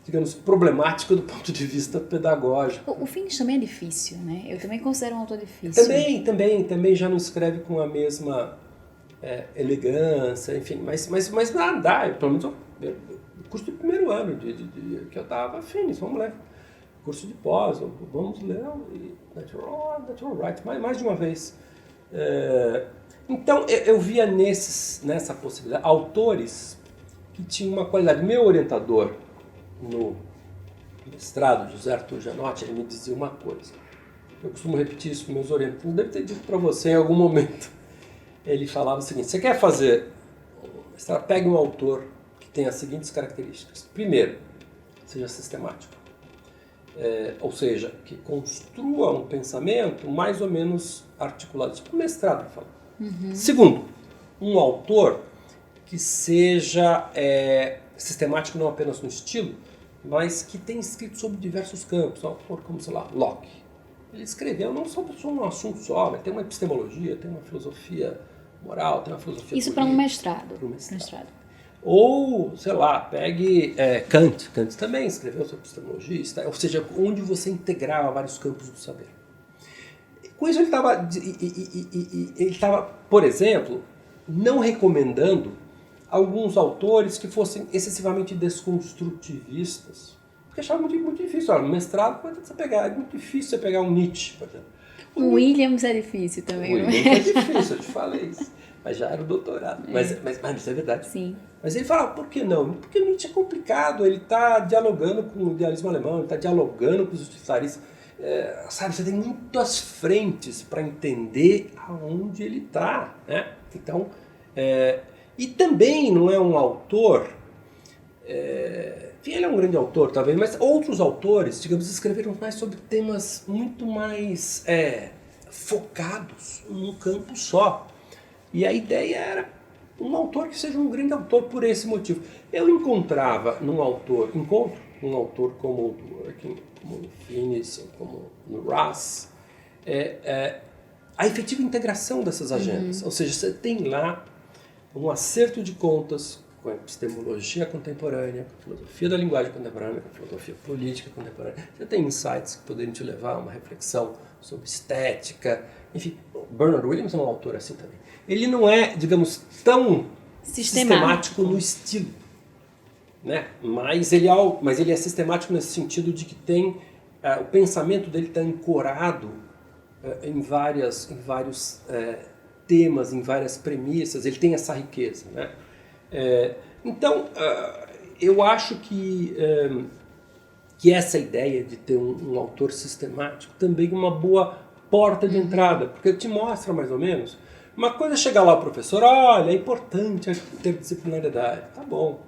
digamos, problemático do ponto de vista pedagógico. O Finnis também é difícil, né? Eu também considero um autor difícil. Também já não escreve com a mesma elegância, enfim, mas dá, pelo menos o curso de primeiro ano que eu estava Finnis, vamos ler. Curso de pós, vamos ler Natural Rights, mais de uma vez. Então eu via nessa possibilidade autores que tinham uma qualidade. Meu orientador no mestrado, José Arthur Janotti, ele me dizia uma coisa. Eu costumo repetir isso com meus orientandos, deve ter dito para você em algum momento. Ele falava o seguinte: você quer fazer um mestrado, pegue um autor que tem as seguintes características. Primeiro, seja sistemático. Ou seja, que construa um pensamento mais ou menos articulado. Isso é um mestrado, eu falo. Segundo, um autor que seja sistemático não apenas no estilo, mas que tenha escrito sobre diversos campos. Um autor como, sei lá, Locke. Ele escreveu não sobre um assunto só, mas tem uma epistemologia, tem uma filosofia moral, tem uma filosofia isso política. Para um mestrado. Para um mestrado. Ou, sei lá, pegue Kant. Kant também escreveu sobre epistemologia, ou seja, onde você integrava vários campos do saber. Com isso ele estava, por exemplo, não recomendando alguns autores que fossem excessivamente desconstrutivistas, porque achava muito difícil. Olha, no mestrado é muito difícil você pegar um Nietzsche, por exemplo. O Williams é difícil também. O Williams é difícil, eu te falei isso. Mas já era o doutorado. Mas isso é verdade. Sim. Mas ele fala, por que não? Porque Nietzsche é complicado, ele está dialogando com o idealismo alemão, ele está dialogando com os utilitaristas. Sabe, você tem muitas frentes para entender aonde ele está, né? Então, e também não é um autor, enfim, ele é um grande autor talvez, mas outros autores, digamos, escreveram mais sobre temas muito mais focados num campo só. E a ideia era um autor que seja um grande autor por esse motivo. Eu encontrava num autor, um autor como o Dworkin, como o Finnis, como o Russ, a efetiva integração dessas agendas. Ou seja, você tem lá um acerto de contas com a epistemologia contemporânea, com a filosofia da linguagem contemporânea, com a filosofia política contemporânea. Você tem insights que poderiam te levar a uma reflexão sobre estética. Enfim, Bernard Williams é um autor assim também. Ele não é, digamos, tão sistemático no estilo, né? Mas ele é sistemático nesse sentido de que tem o pensamento dele está ancorado em vários temas, em várias premissas, ele tem essa riqueza, né? Então, eu acho que essa ideia de ter um autor sistemático também é uma boa porta de entrada, porque te mostra mais ou menos. Uma coisa é chegar lá o professor, olha, é importante a interdisciplinaridade. Tá bom.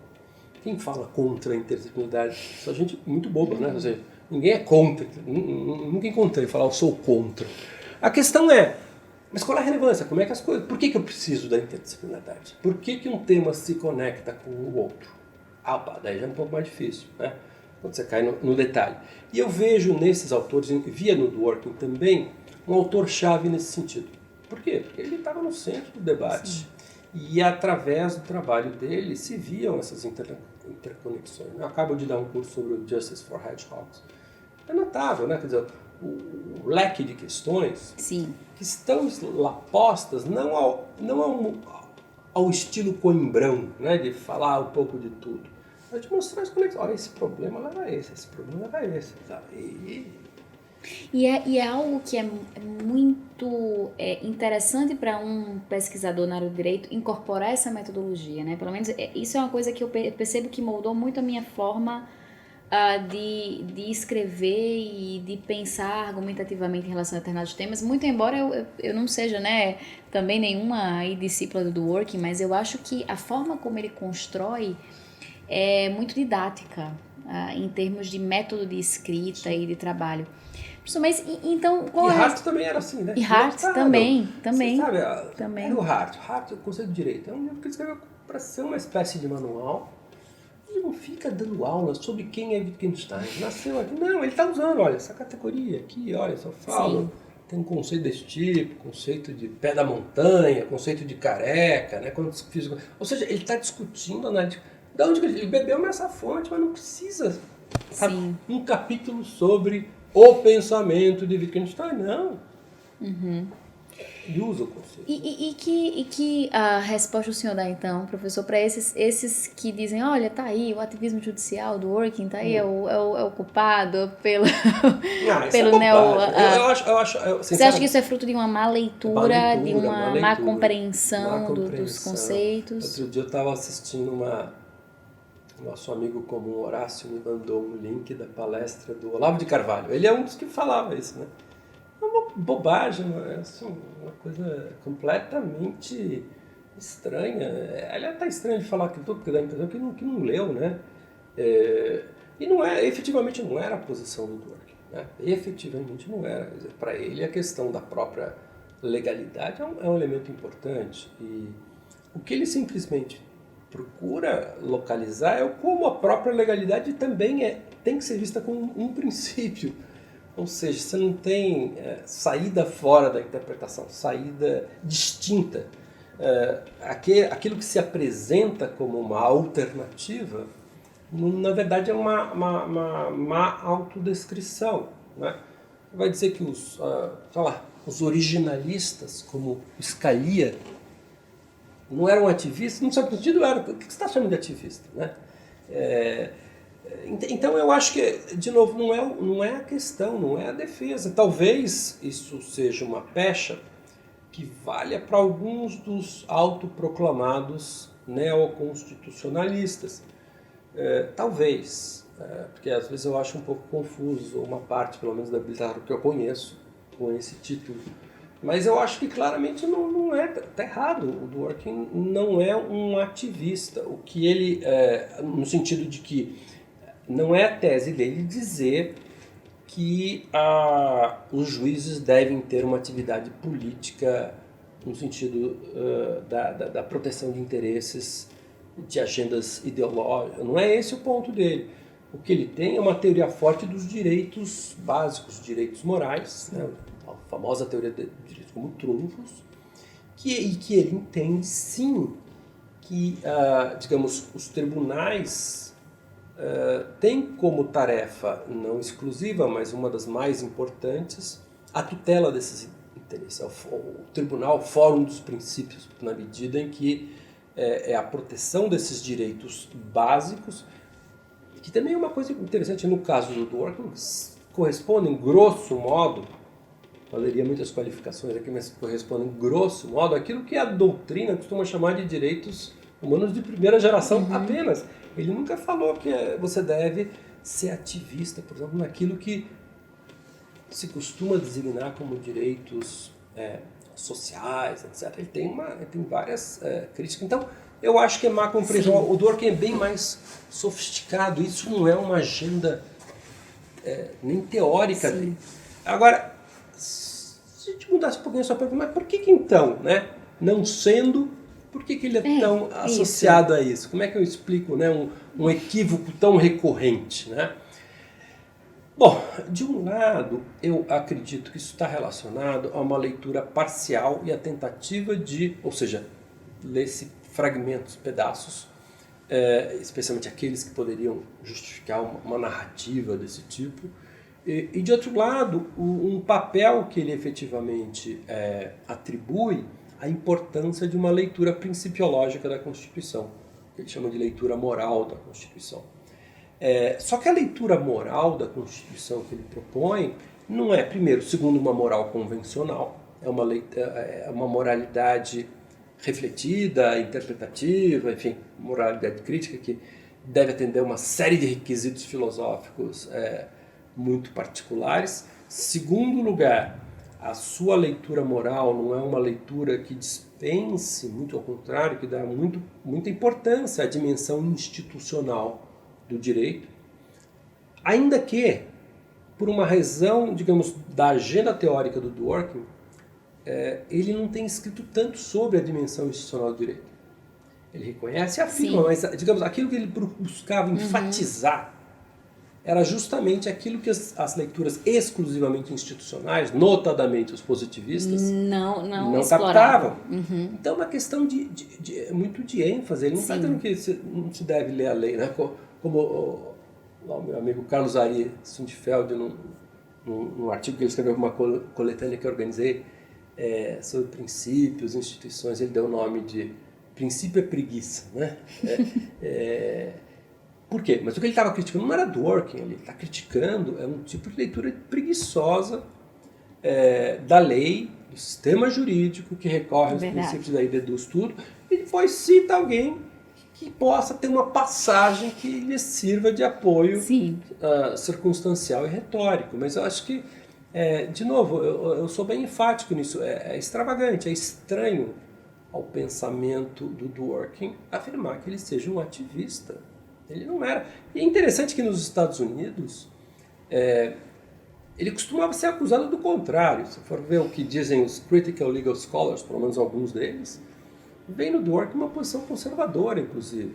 Quem fala contra a interdisciplinaridade? Só gente muito boba, né? Ou seja, ninguém é contra. Nunca encontrei falar eu sou contra. A questão é, mas qual é a relevância? Como é que as coisas... Por que eu preciso da interdisciplinaridade? Por que um tema se conecta com o outro? Daí já é um pouco mais difícil, né? Quando você cai no detalhe. E eu vejo nesses autores, via no Dworkin também, um autor-chave nesse sentido. Por quê? Porque ele estava no centro do debate. Sim. E através do trabalho dele se viam essas interconexões. Eu acabo de dar um curso sobre o Justice for Hedgehogs. É notável, né? Quer dizer, o leque de questões Sim. que estão lá postas não ao estilo coimbrão, né? De falar um pouco de tudo. Mas de mostrar as conexões. Olha, esse problema leva a esse problema leva a esse. Sabe? E é algo que é muito interessante para um pesquisador na área do direito incorporar essa metodologia, né? Pelo menos isso é uma coisa que eu percebo que moldou muito a minha forma de escrever e de pensar argumentativamente em relação a determinados temas, muito embora eu não seja, né, também nenhuma discípula do Dworkin, mas eu acho que a forma como ele constrói é muito didática em termos de método de escrita e de trabalho. Mas então, qual Hart também era assim, né? E Hart também. Você sabe, também. O Hart, o Conceito de Direito, é um livro que ele escreveu para ser uma espécie de manual. Ele não fica dando aulas sobre quem é Wittgenstein. Nasceu aqui. Não, ele está usando, olha, essa categoria aqui, olha, só falo. Sim. Tem um conceito desse tipo, conceito de pé da montanha, conceito de careca, né? Ou seja, ele está discutindo analítica. Da onde ele bebeu nessa fonte, mas não precisa. Sim. Um capítulo sobre o pensamento de Wittgenstein, não. Uhum. Ele usa o conceito. E que a resposta o senhor dá, então, professor, para esses que dizem, olha, tá aí, o ativismo judicial do Dworkin, tá aí, é o culpado pelo neo... Você acha que isso é fruto de uma má leitura, de uma má compreensão dos conceitos? Outro dia eu estava assistindo nosso amigo comum Horácio me mandou um link da palestra do Olavo de Carvalho. Ele é um dos que falava isso, né? É uma bobagem, é assim, uma coisa completamente estranha. Aliás, está estranho de falar aquilo tudo, porque dá a impressão que não leu, né? E efetivamente não era a posição do Dworkin, né? Efetivamente não era. Para ele, a questão da própria legalidade é um elemento importante. E o que ele simplesmente procura localizar é como a própria legalidade também tem que ser vista como um princípio. Ou seja, você não tem saída fora da interpretação, saída distinta. Aquilo que se apresenta como uma alternativa, na verdade é uma má autodescrição, né? Vai dizer que os originalistas, como Scalia, não eram ativistas, no certo sentido era. O que você está chamando de ativista, né? Então eu acho que, de novo, não é a questão, não é a defesa. Talvez isso seja uma pecha que valha para alguns dos autoproclamados neoconstitucionalistas. Talvez, porque às vezes eu acho um pouco confuso, uma parte, pelo menos, da Bizarro que eu conheço, com esse título. Mas eu acho que claramente não é, está errado. O Dworkin não é um ativista. O que ele, no sentido de que não é a tese dele dizer que os juízes devem ter uma atividade política no sentido da proteção de interesses, de agendas ideológicas. Não é esse o ponto dele. O que ele tem é uma teoria forte dos direitos básicos, direitos morais, né? A famosa teoria de direitos como trunfos, que ele entende, sim, que, digamos, os tribunais têm como tarefa não exclusiva, mas uma das mais importantes, a tutela desses interesses. O tribunal, o fórum dos princípios, na medida em que é a proteção desses direitos básicos, que também é uma coisa interessante no caso do Dworkin, correspondem, grosso modo, valeria muitas qualificações aqui, mas correspondem, grosso modo, àquilo que a doutrina costuma chamar de direitos humanos de primeira geração apenas. Ele nunca falou que você deve ser ativista, por exemplo, naquilo que se costuma designar como direitos sociais, etc. Ele tem várias críticas. Então, eu acho que é má compreensão. Sim. O Dworkin é bem mais sofisticado. Isso não é uma agenda nem teórica dele. Agora, se a gente mudasse um pouquinho a sua pergunta, mas por que então, né? Não sendo, por que ele é tão associado a isso? Como é que eu explico, né, um equívoco tão recorrente, né? Bom, de um lado, eu acredito que isso está relacionado a uma leitura parcial e a tentativa de, ou seja, ler-se fragmentos, pedaços, especialmente aqueles que poderiam justificar uma narrativa desse tipo, e de outro lado, um papel que ele efetivamente atribui à importância de uma leitura principiológica da Constituição, que ele chama de leitura moral da Constituição. Só que a leitura moral da Constituição que ele propõe não é, primeiro, segundo uma moral convencional, é uma moralidade refletida, interpretativa, enfim, moralidade crítica que deve atender a uma série de requisitos filosóficos muito particulares. Segundo lugar, a sua leitura moral não é uma leitura que dispense, muito ao contrário, que dá muita importância à dimensão institucional do direito, ainda que, por uma razão, digamos, da agenda teórica do Dworkin, ele não tem escrito tanto sobre a dimensão institucional do direito. Ele reconhece e afirma, mas, digamos, aquilo que ele buscava enfatizar era justamente aquilo que as leituras exclusivamente institucionais, notadamente os positivistas, não captavam. Então é uma questão muito de ênfase. Ele não está dizendo que não se deve ler a lei, né? Como o meu amigo Carlos Ari Sundfeld, num artigo que ele escreveu para uma coletânea que eu organizei sobre princípios, instituições, ele deu o nome de princípio é preguiça, né? Por quê? Mas o que ele estava criticando não era Dworkin, ele está criticando um tipo de leitura preguiçosa da lei, do sistema jurídico que recorre aos princípios, daí deduz tudo, e depois cita alguém que possa ter uma passagem que lhe sirva de apoio circunstancial e retórico. Mas eu acho que, de novo, eu sou bem enfático nisso, é extravagante, é estranho ao pensamento do Dworkin afirmar que ele seja um ativista. Ele não era. E é interessante que nos Estados Unidos ele costumava ser acusado do contrário. Se for ver o que dizem os critical legal scholars, pelo menos alguns deles, vem no Dworkin uma posição conservadora, inclusive,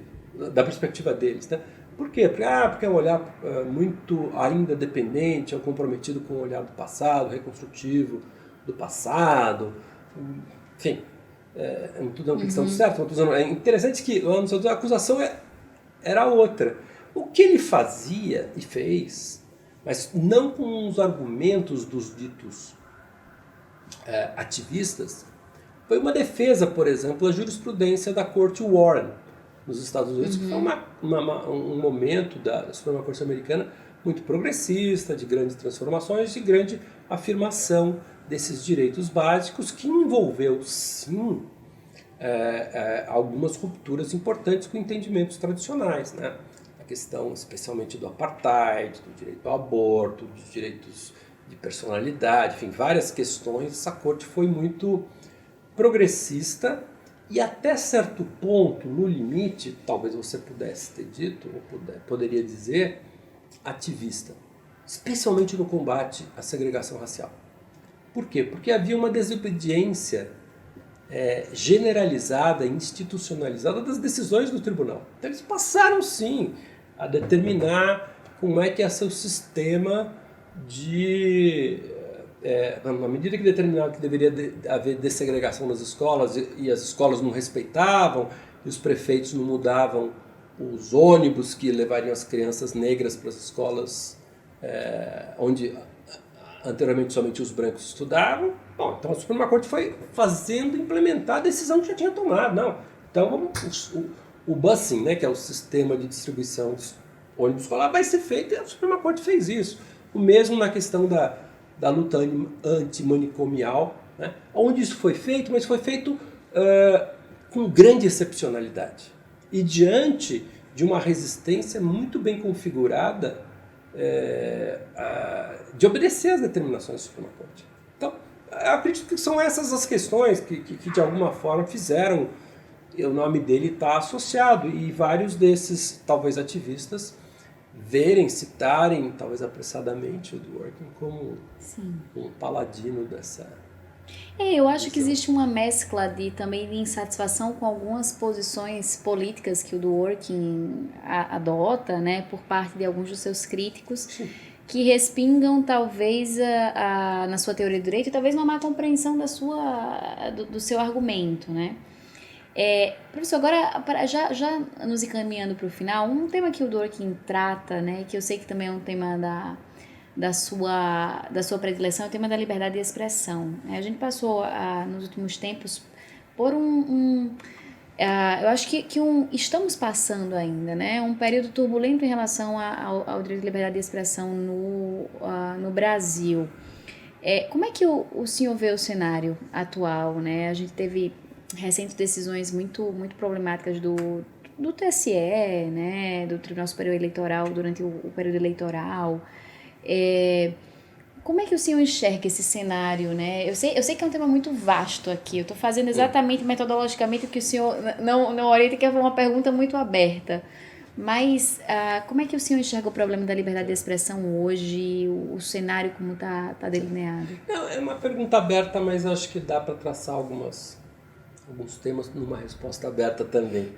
da perspectiva deles, né? Por quê? Porque é um olhar muito ainda dependente, é comprometido com o olhar do passado, reconstrutivo do passado, enfim, não estou dando questão certa, é interessante que lá nos Estados Unidos a acusação era outra. O que ele fazia e fez, mas não com os argumentos dos ditos ativistas, foi uma defesa, por exemplo, da jurisprudência da Corte Warren nos Estados Unidos, que foi um momento da Suprema Corte Americana muito progressista, de grandes transformações, de grande afirmação desses direitos básicos, que envolveu, sim, algumas rupturas importantes com entendimentos tradicionais, né? A questão especialmente do apartheid, do direito ao aborto, dos direitos de personalidade, enfim, várias questões. Essa corte foi muito progressista e até certo ponto, no limite, talvez você pudesse ter dito, ou poderia dizer, ativista, especialmente no combate à segregação racial. Por quê? Porque havia uma desobediência generalizada, institucionalizada das decisões do tribunal. Então eles passaram sim a determinar como é que é seu sistema na medida que determinava que deveria haver dessegregação nas escolas e as escolas não respeitavam e os prefeitos não mudavam os ônibus que levariam as crianças negras para as escolas onde anteriormente somente os brancos estudavam. Bom, então a Suprema Corte foi implementar a decisão que já tinha tomado. Não. Então o busing, né, que é o sistema de distribuição de ônibus escolar, vai ser feito, e a Suprema Corte fez isso. O mesmo na questão da luta antimanicomial, né? Onde isso foi feito, mas foi feito com grande excepcionalidade e diante de uma resistência muito bem configurada de obedecer às determinações da Suprema Corte. Então, eu acredito que são essas as questões que de alguma forma fizeram o nome dele estar associado e vários desses, talvez, ativistas citarem, talvez apressadamente, o Dworkin como um paladino dessa... Eu acho que existe uma mescla também de insatisfação com algumas posições políticas que o Dworkin adota, né, por parte de alguns dos seus críticos, Sim. Que respingam talvez na sua teoria do direito, talvez uma má compreensão do seu argumento, né? Professor, agora já nos encaminhando para o final, um tema que o Dworkin trata, né, que eu sei que também é um tema da sua predileção, é o tema da liberdade de expressão. A gente passou nos últimos tempos por eu acho que estamos passando ainda, né, um período turbulento em relação ao direito de liberdade de expressão no Brasil. Como é que o senhor vê o cenário atual, né? A gente teve recentes decisões muito, muito problemáticas do TSE, né, do Tribunal Superior Eleitoral durante o período eleitoral. Como é que o senhor enxerga esse cenário, né? Eu sei que é um tema muito vasto aqui, eu estou fazendo exatamente metodologicamente o que o senhor não orienta, que é uma pergunta muito aberta. Mas como é que o senhor enxerga o problema da liberdade de expressão hoje, o cenário como está delineado? Não, é uma pergunta aberta, mas acho que dá para traçar alguns temas numa resposta aberta também.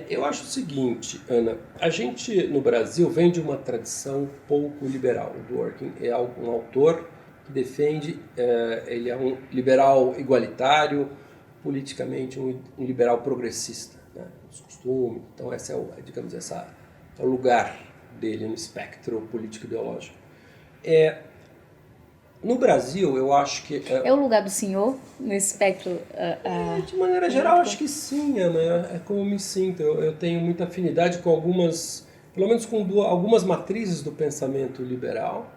Eu acho o seguinte, Ana, a gente no Brasil vem de uma tradição pouco liberal. O Dworkin é um autor que defende, ele é um liberal igualitário, politicamente um liberal progressista, né, os costumes. Então esse é o lugar dele no espectro político-ideológico. No Brasil, eu acho que... É o lugar do senhor no espectro? De maneira geral, acho que sim, Ana. É como eu me sinto. Eu tenho muita afinidade com pelo menos com algumas matrizes do pensamento liberal.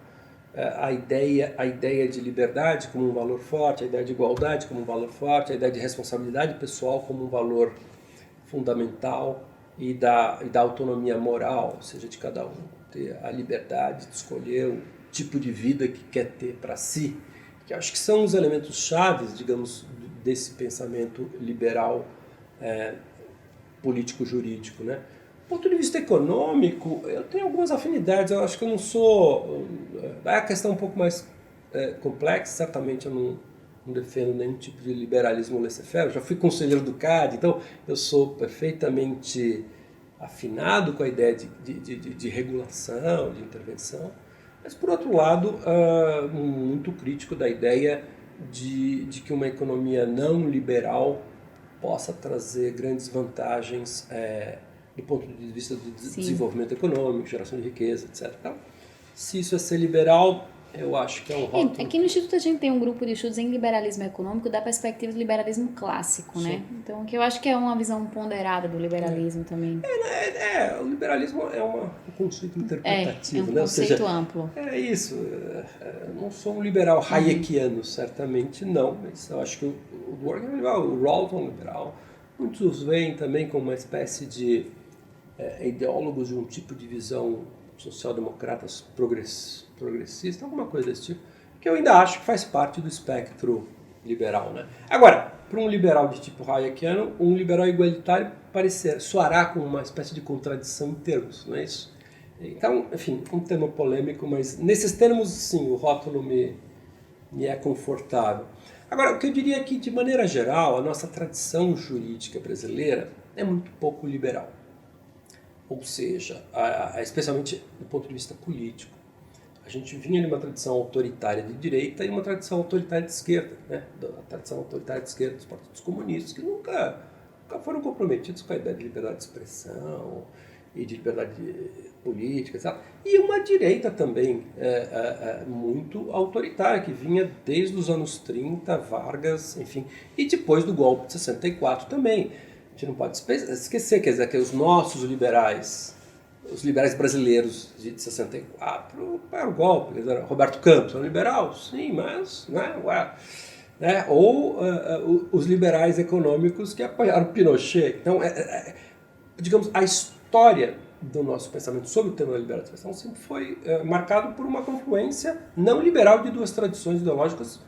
A ideia de liberdade como um valor forte, a ideia de igualdade como um valor forte, a ideia de responsabilidade pessoal como um valor fundamental e da autonomia moral, ou seja, de cada um ter a liberdade de escolher o tipo de vida que quer ter para si, que acho que são os elementos chaves, digamos, desse pensamento liberal político-jurídico, né? Do ponto de vista econômico, eu tenho algumas afinidades, eu acho que eu não sou... É a questão um pouco mais complexa, certamente eu não defendo nenhum tipo de liberalismo laissez-faire, eu já fui conselheiro do CAD, então eu sou perfeitamente afinado com a ideia de regulação, de intervenção, mas por outro lado, muito crítico da ideia de que uma economia não liberal possa trazer grandes vantagens do ponto de vista do desenvolvimento econômico, geração de riqueza, etc. Então, se isso é ser liberal, eu acho que é um rótulo. Aqui no Instituto a gente tem um grupo de estudos em liberalismo econômico da perspectiva do liberalismo clássico, Sim. né? Então, que eu acho que é uma visão ponderada do liberalismo também. O liberalismo é um conceito interpretativo, um né? conceito amplo. É isso. Eu não sou um liberal hayekiano, certamente não, mas eu acho que o Dworkin é liberal, o Rawls é um liberal. Muitos veem também como uma espécie de ideólogos de um tipo de visão social-democratas progressista, alguma coisa desse tipo, que eu ainda acho que faz parte do espectro liberal, né? Agora, para um liberal de tipo hayekiano, um liberal igualitário soará com uma espécie de contradição em termos, não é isso? Então, enfim, um tema polêmico, mas nesses termos, sim, o rótulo me é confortável. Agora, o que eu diria é que, de maneira geral, a nossa tradição jurídica brasileira é muito pouco liberal. Ou seja, especialmente do ponto de vista político. A gente vinha de uma tradição autoritária de direita e uma tradição autoritária de esquerda, né? A tradição autoritária de esquerda dos partidos comunistas, que nunca foram comprometidos com a ideia de liberdade de expressão e de liberdade política, etc. E uma direita também muito autoritária, que vinha desde os anos 30, Vargas, enfim, e depois do golpe de 64 também. A gente não pode esquecer, quer dizer, que os nossos liberais os liberais brasileiros de 64 para o golpe. Roberto Campos é um liberal? Sim, mas... Né? Ou os liberais econômicos que apoiaram Pinochet. Então, digamos, a história do nosso pensamento sobre o tema da liberdade de expressão sempre foi marcado por uma confluência não liberal de duas tradições ideológicas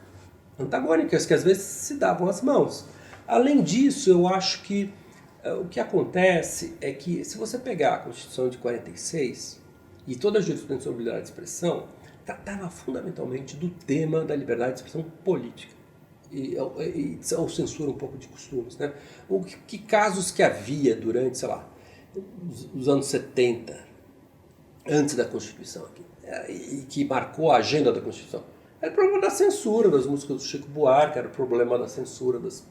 antagônicas, que às vezes se davam as mãos. Além disso, eu acho que o que acontece é que, se você pegar a Constituição de 46 e toda a jurisprudência sobre liberdade de expressão, tratava fundamentalmente do tema da liberdade de expressão política. Ou censura um pouco de costumes, né? Que casos que havia durante, sei lá, os anos 70, antes da Constituição, e que marcou a agenda da Constituição. Era o problema da censura das músicas do Chico Buarque, era o problema da censura das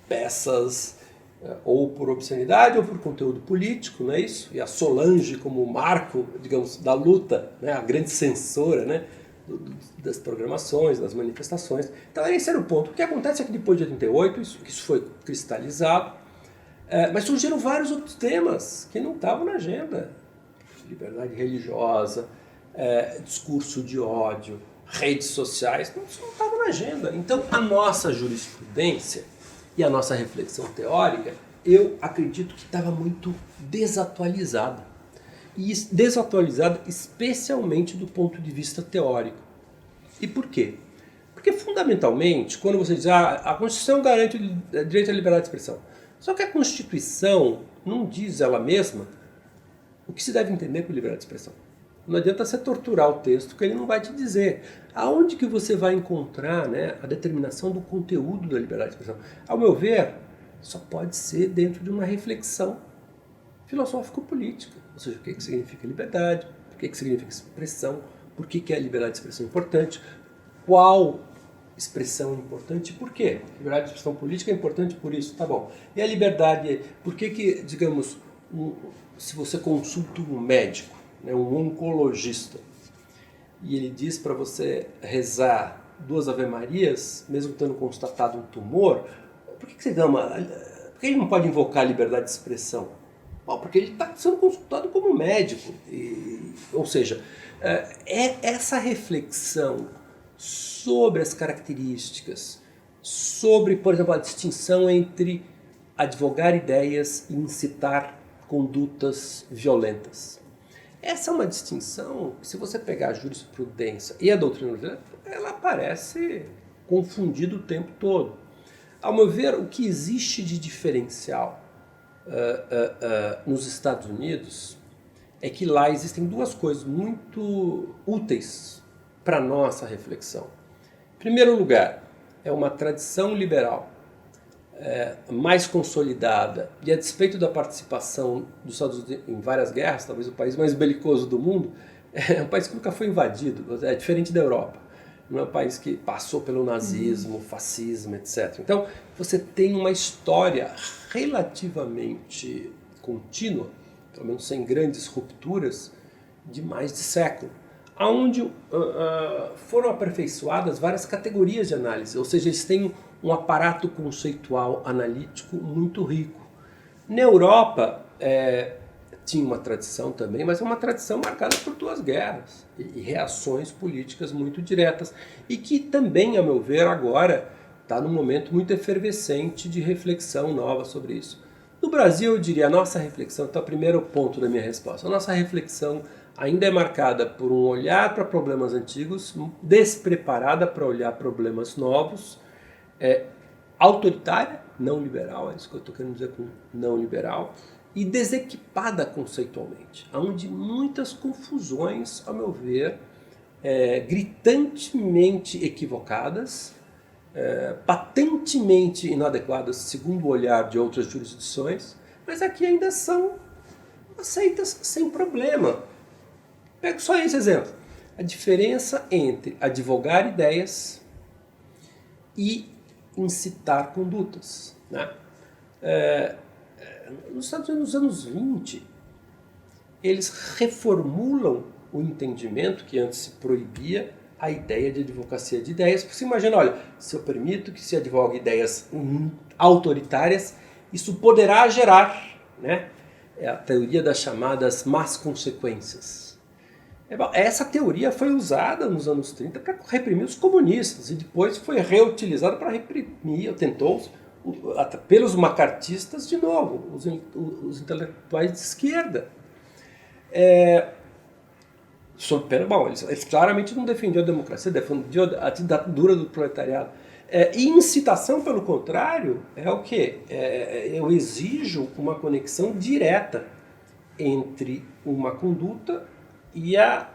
peças, ou por obscenidade ou por conteúdo político, não é isso? E a Solange como marco, digamos, da luta, né? A grande censora, né? Das programações, das manifestações. Então esse era o ponto. O que acontece é que depois de 88 isso foi cristalizado, mas surgiram vários outros temas que não estavam na agenda. Liberdade religiosa, discurso de ódio, redes sociais, não estavam na agenda. Então a nossa jurisprudência e a nossa reflexão teórica, eu acredito que estava muito desatualizada. E desatualizada especialmente do ponto de vista teórico. E por quê? Porque, fundamentalmente, quando você diz a Constituição garante o direito à liberdade de expressão, só que a Constituição não diz ela mesma o que se deve entender por liberdade de expressão. Não adianta você torturar o texto, que ele não vai te dizer. Aonde que você vai encontrar, né, a determinação do conteúdo da liberdade de expressão? Ao meu ver, só pode ser dentro de uma reflexão filosófico-política. Ou seja, o que significa liberdade, o que significa expressão, por que a liberdade de expressão é importante, qual expressão é importante e por quê. Liberdade de expressão política é importante por isso, tá bom. E a liberdade, por que, digamos, se você consulta um médico, né, um oncologista, e ele diz para você rezar 2 Ave-Marias, mesmo tendo constatado um tumor, por que você ama? Por que ele não pode invocar a liberdade de expressão? Bom, porque ele está sendo consultado como médico. Ou seja, essa reflexão sobre as características, sobre, por exemplo, a distinção entre advogar ideias e incitar condutas violentas. Essa é uma distinção que, se você pegar a jurisprudência e a doutrina brasileira, ela parece confundida o tempo todo. Ao meu ver, o que existe de diferencial nos Estados Unidos é que lá existem 2 coisas muito úteis para a nossa reflexão. Em primeiro lugar, é uma tradição liberal mais consolidada, e a despeito da participação dos Estados Unidos em várias guerras, talvez o país mais belicoso do mundo, é um país que nunca foi invadido, é diferente da Europa. Não é um país que passou pelo nazismo, fascismo, etc. Então, você tem uma história relativamente contínua, pelo menos sem grandes rupturas, de mais de século, onde foram aperfeiçoadas várias categorias de análise, ou seja, eles têm um aparato conceitual analítico muito rico. Na Europa, tinha uma tradição também, mas é uma tradição marcada por 2 guerras e reações políticas muito diretas, e que também, a meu ver, agora está num momento muito efervescente de reflexão nova sobre isso. No Brasil, eu diria, a nossa reflexão, então, o primeiro ponto da minha resposta, a nossa reflexão ainda é marcada por um olhar para problemas antigos, despreparada para olhar problemas novos, autoritária, não liberal, é isso que eu estou querendo dizer com não liberal, e desequipada conceitualmente, onde muitas confusões, ao meu ver, gritantemente equivocadas, patentemente inadequadas segundo o olhar de outras jurisdições, mas aqui ainda são aceitas sem problema. Pego só esse exemplo. A diferença entre advogar ideias e incitar condutas, né? Nos Estados Unidos, nos anos 20, eles reformulam o entendimento que antes se proibia a ideia de advocacia de ideias, porque você imagina, olha, se eu permito que se advogue ideias autoritárias, isso poderá gerar, né, é a teoria das chamadas más consequências. Essa teoria foi usada nos anos 30 para reprimir os comunistas e depois foi reutilizada para reprimir, tentou, pelos macartistas de novo, os intelectuais de esquerda. Sob pena, bom, eles claramente não defendiam a democracia, defendiam a ditadura do proletariado. E incitação, pelo contrário, é o quê? Eu exijo uma conexão direta entre uma conduta e a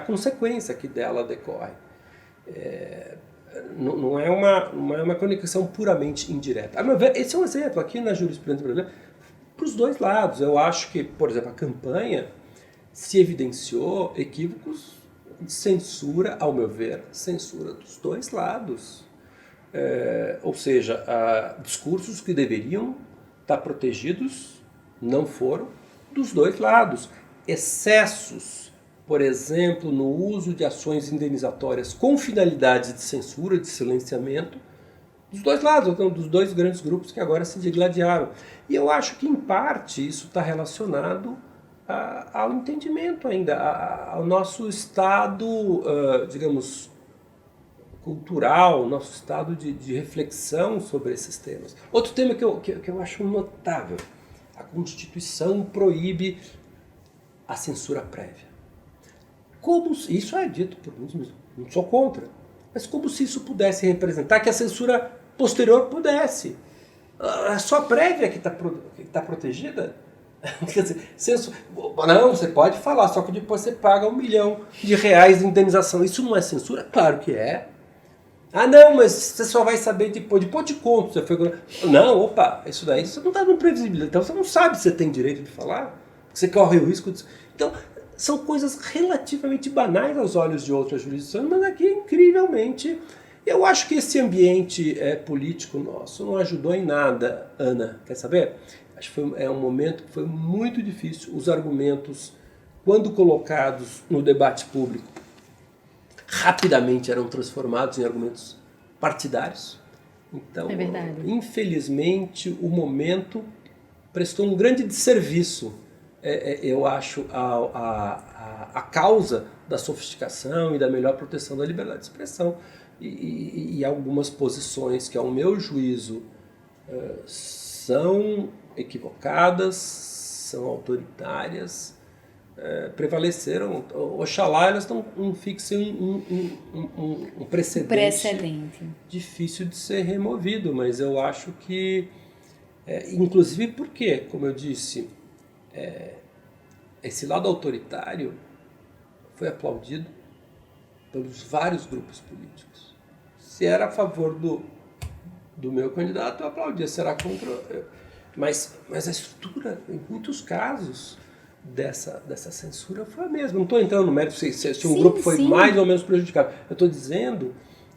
consequência que dela decorre. Não é uma conexão puramente indireta. A meu ver, esse é um exemplo aqui na jurisprudência brasileira para os dois lados. Eu acho que, por exemplo, a campanha se evidenciou equívocos de censura, ao meu ver, censura dos dois lados. Ou seja, discursos que deveriam estar protegidos não foram dos dois lados. Excessos, por exemplo, no uso de ações indenizatórias com finalidades de censura, de silenciamento, dos dois lados, então, dos dois grandes grupos que agora se digladiaram. E eu acho que, em parte, isso está relacionado ao entendimento ainda, ao nosso estado, digamos, cultural, nosso estado de reflexão sobre esses temas. Outro tema que eu acho notável: a Constituição proíbe a censura prévia. Isso é dito por muitos, não sou contra, mas como se isso pudesse representar que a censura posterior pudesse. Só a prévia que está protegida? Quer dizer, não, você pode falar, só que depois você paga R$1 milhão de indenização. Isso não é censura? Claro que é. Não, mas você só vai saber depois de conto. Você foi... Não, opa, isso daí você não está no previsibilidade, então você não sabe se você tem direito de falar, você corre o risco de... Então, são coisas relativamente banais aos olhos de outras jurisdições, mas aqui, incrivelmente, eu acho que esse ambiente político nosso não ajudou em nada, Ana. Quer saber? Acho que é um momento que foi muito difícil. Os argumentos, quando colocados no debate público, rapidamente eram transformados em argumentos partidários. Então, infelizmente, o momento prestou um grande desserviço, eu acho, a causa da sofisticação e da melhor proteção da liberdade de expressão. E algumas posições que, ao meu juízo, são equivocadas, são autoritárias, prevaleceram. Oxalá elas não fixem um precedente difícil de ser removido, mas eu acho que, inclusive porque, como eu disse, esse lado autoritário foi aplaudido pelos vários grupos políticos. Se era a favor do meu candidato, eu aplaudia. Será contra... Mas a estrutura, em muitos casos, dessa censura foi a mesma. Não estou entrando no mérito se um grupo foi mais ou menos prejudicado. Eu estou dizendo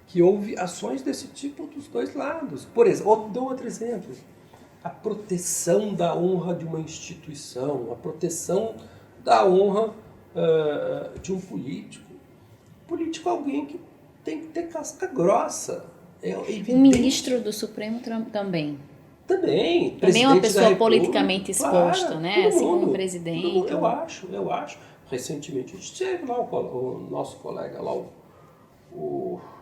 que houve ações desse tipo dos dois lados. Por exemplo, dou outro exemplo. A proteção da honra de uma instituição, a proteção da honra de um político. Político é alguém que tem que ter casca grossa. O ministro do Supremo também. Também é uma pessoa politicamente exposta, claro, né? Assim como o presidente. Eu acho. Recentemente a gente teve lá o nosso colega lá,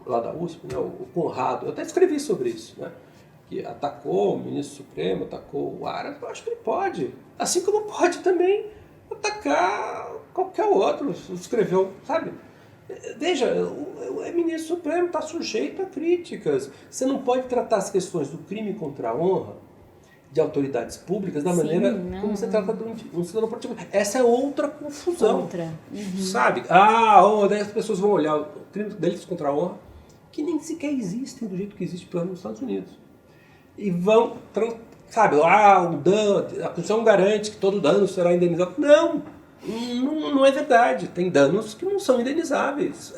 lá da USP, né, o Conrado. Eu até escrevi sobre isso, né? Que atacou o ministro Supremo, atacou o Aras. Eu acho que ele pode. Assim como pode também atacar qualquer outro. Escreveu, sabe? Veja, o ministro Supremo está sujeito a críticas. Você não pode tratar as questões do crime contra a honra de autoridades públicas da maneira como você trata de um cidadão particular. Essa é outra confusão. Sabe? Daí as pessoas vão olhar o crime deles contra a honra, que nem sequer existem do jeito que existe, por exemplo, nos Estados Unidos. E vão, sabe, o dano, a Constituição garante que todo dano será indenizado. Não é verdade. Tem danos que não são indenizáveis.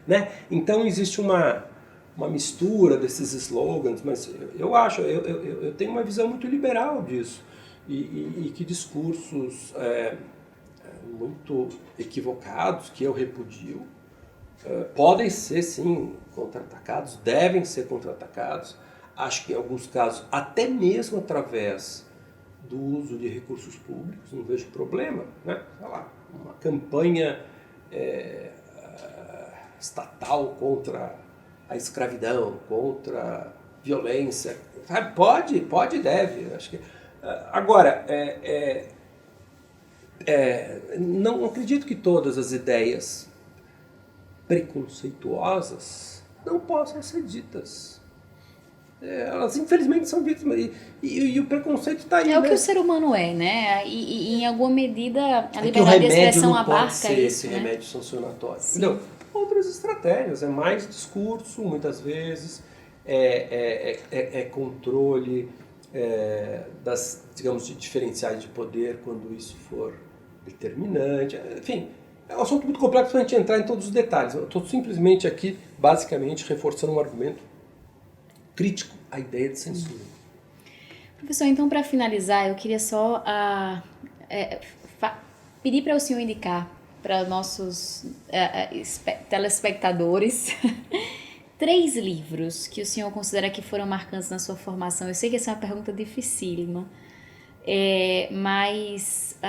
Né? Então existe uma mistura desses slogans, mas eu tenho uma visão muito liberal disso. E que discursos muito equivocados, que eu repudio, podem ser, sim, contra-atacados, devem ser contra-atacados. Acho que em alguns casos, até mesmo através do uso de recursos públicos, não vejo problema, né? Sei lá, uma campanha estatal contra a escravidão, contra a violência, sabe? Pode e deve. Acho que, agora, não acredito que todas as ideias preconceituosas não possam ser ditas. Elas infelizmente são vítimas e o preconceito está aí. É o que né? o ser humano é, né? E em alguma medida a É que o liberdade de remédio expressão não pode abarca ser isso, esse né? remédio sancionatório. Sim. Não. Outras estratégias, é mais discurso, muitas vezes, controle das, digamos, de diferenciais de poder quando isso for determinante. Enfim, é um assunto muito complexo para a gente entrar em todos os detalhes. Eu estou simplesmente aqui, basicamente, reforçando um argumento crítico à ideia de censura. Professor, então para finalizar, eu queria só pedir para o senhor indicar para nossos telespectadores 3 livros que o senhor considera que foram marcantes na sua formação. Eu sei que essa é uma pergunta dificílima, mas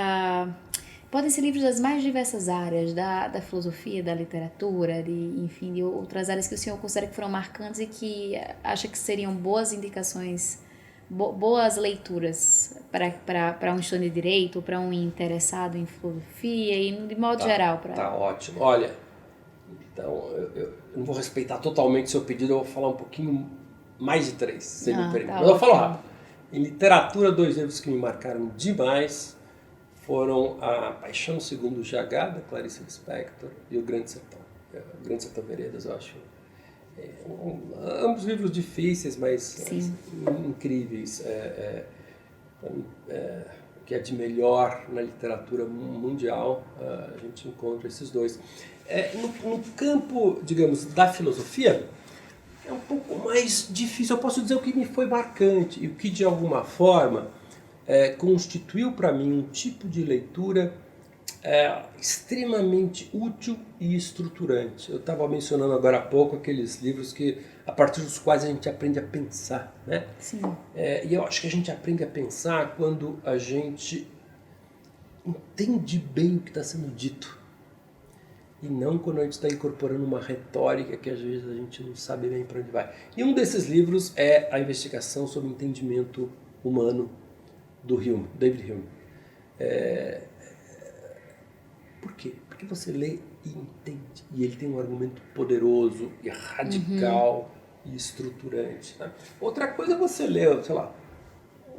podem ser livros das mais diversas áreas, da filosofia, da literatura, enfim, de outras áreas que o senhor considera que foram marcantes e que acha que seriam boas indicações, boas leituras para um estudante de direito ou para um interessado em filosofia e de modo geral. Tá ótimo. Olha, então eu não vou respeitar totalmente o seu pedido, eu vou falar um pouquinho mais de 3, se me permite. Mas eu vou falar rápido. Em literatura, 2 livros que me marcaram demais foram A Paixão Segundo G.H., da Clarice Lispector, e O Grande Sertão. O Grande Sertão Veredas, eu acho. Ambos livros difíceis, mas incríveis. O que é de melhor na literatura mundial, a gente encontra esses dois. No campo, digamos, da filosofia, é um pouco mais difícil. Eu posso dizer o que me foi marcante e o que, de alguma forma, constituiu para mim um tipo de leitura extremamente útil e estruturante. Eu estava mencionando agora há pouco aqueles livros a partir dos quais a gente aprende a pensar, né? Sim. E eu acho que a gente aprende a pensar quando a gente entende bem o que está sendo dito e não quando a gente está incorporando uma retórica que às vezes a gente não sabe bem para onde vai. E um desses livros é A Investigação sobre o Entendimento Humano, do Hume, David Hume. Por quê? Porque você lê e entende. E ele tem um argumento poderoso e radical e estruturante. Né? Outra coisa é você ler, sei lá,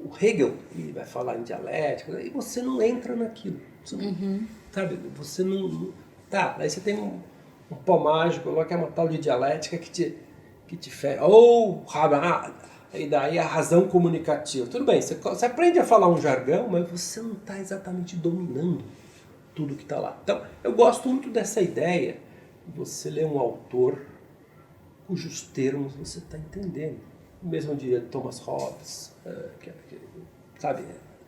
o Hegel, e vai falar em dialética, e você não entra naquilo. Você não, sabe? Você não... Tá, aí você tem um pó mágico, que é uma tal de dialética que te ferra. Ou... E daí a razão comunicativa. Tudo bem, você aprende a falar um jargão, mas você não está exatamente dominando tudo que está lá. Então, eu gosto muito dessa ideia de você ler um autor cujos termos você está entendendo. O mesmo dia de Thomas Hobbes, sabe?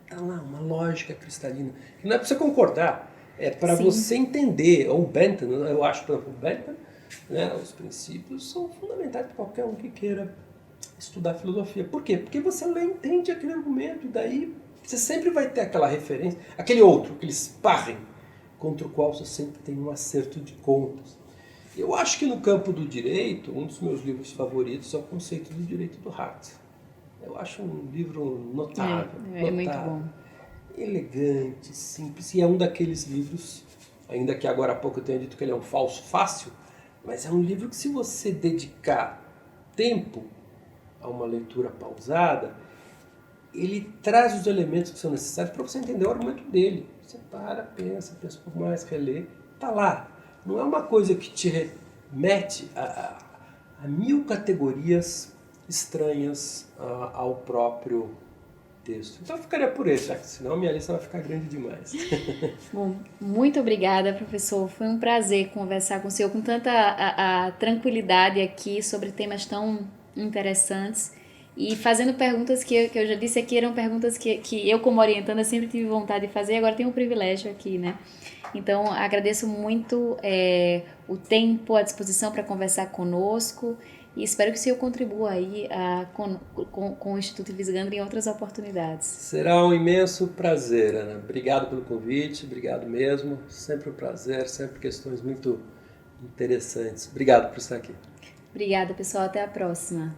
Está lá uma lógica cristalina. Que não é para você concordar, é para você entender. Ou Bentham, eu acho, por exemplo, Bentham, né, os princípios são fundamentais para qualquer um que queira estudar filosofia. Por quê? Porque você entende aquele argumento e daí você sempre vai ter aquela referência, aquele outro, aquele sparring, contra o qual você sempre tem um acerto de contas. Eu acho que no campo do direito, um dos meus livros favoritos é O Conceito do Direito do Hart. Eu acho um livro notável. É muito bom. Elegante, simples, e é um daqueles livros, ainda que agora há pouco eu tenha dito que ele é um falso fácil, mas é um livro que, se você dedicar tempo a uma leitura pausada, ele traz os elementos que são necessários para você entender o argumento dele. Você pensa por mais, relê, está lá. Não é uma coisa que te remete a 1000 categorias estranhas ao próprio texto. Então eu ficaria por esse, senão minha lista vai ficar grande demais. Bom, muito obrigada, professor. Foi um prazer conversar com o senhor com tanta tranquilidade aqui sobre temas tão interessantes e fazendo perguntas que eu já disse aqui, eram perguntas que eu, como orientanda, sempre tive vontade de fazer e agora tenho o privilégio aqui, né? Então, agradeço muito o tempo, a disposição para conversar conosco e espero que o senhor contribua aí com o Instituto Ives Gandra em outras oportunidades. Será um imenso prazer, Ana. Obrigado pelo convite, obrigado mesmo. Sempre um prazer, sempre questões muito interessantes. Obrigado por estar aqui. Obrigada, pessoal. Até a próxima.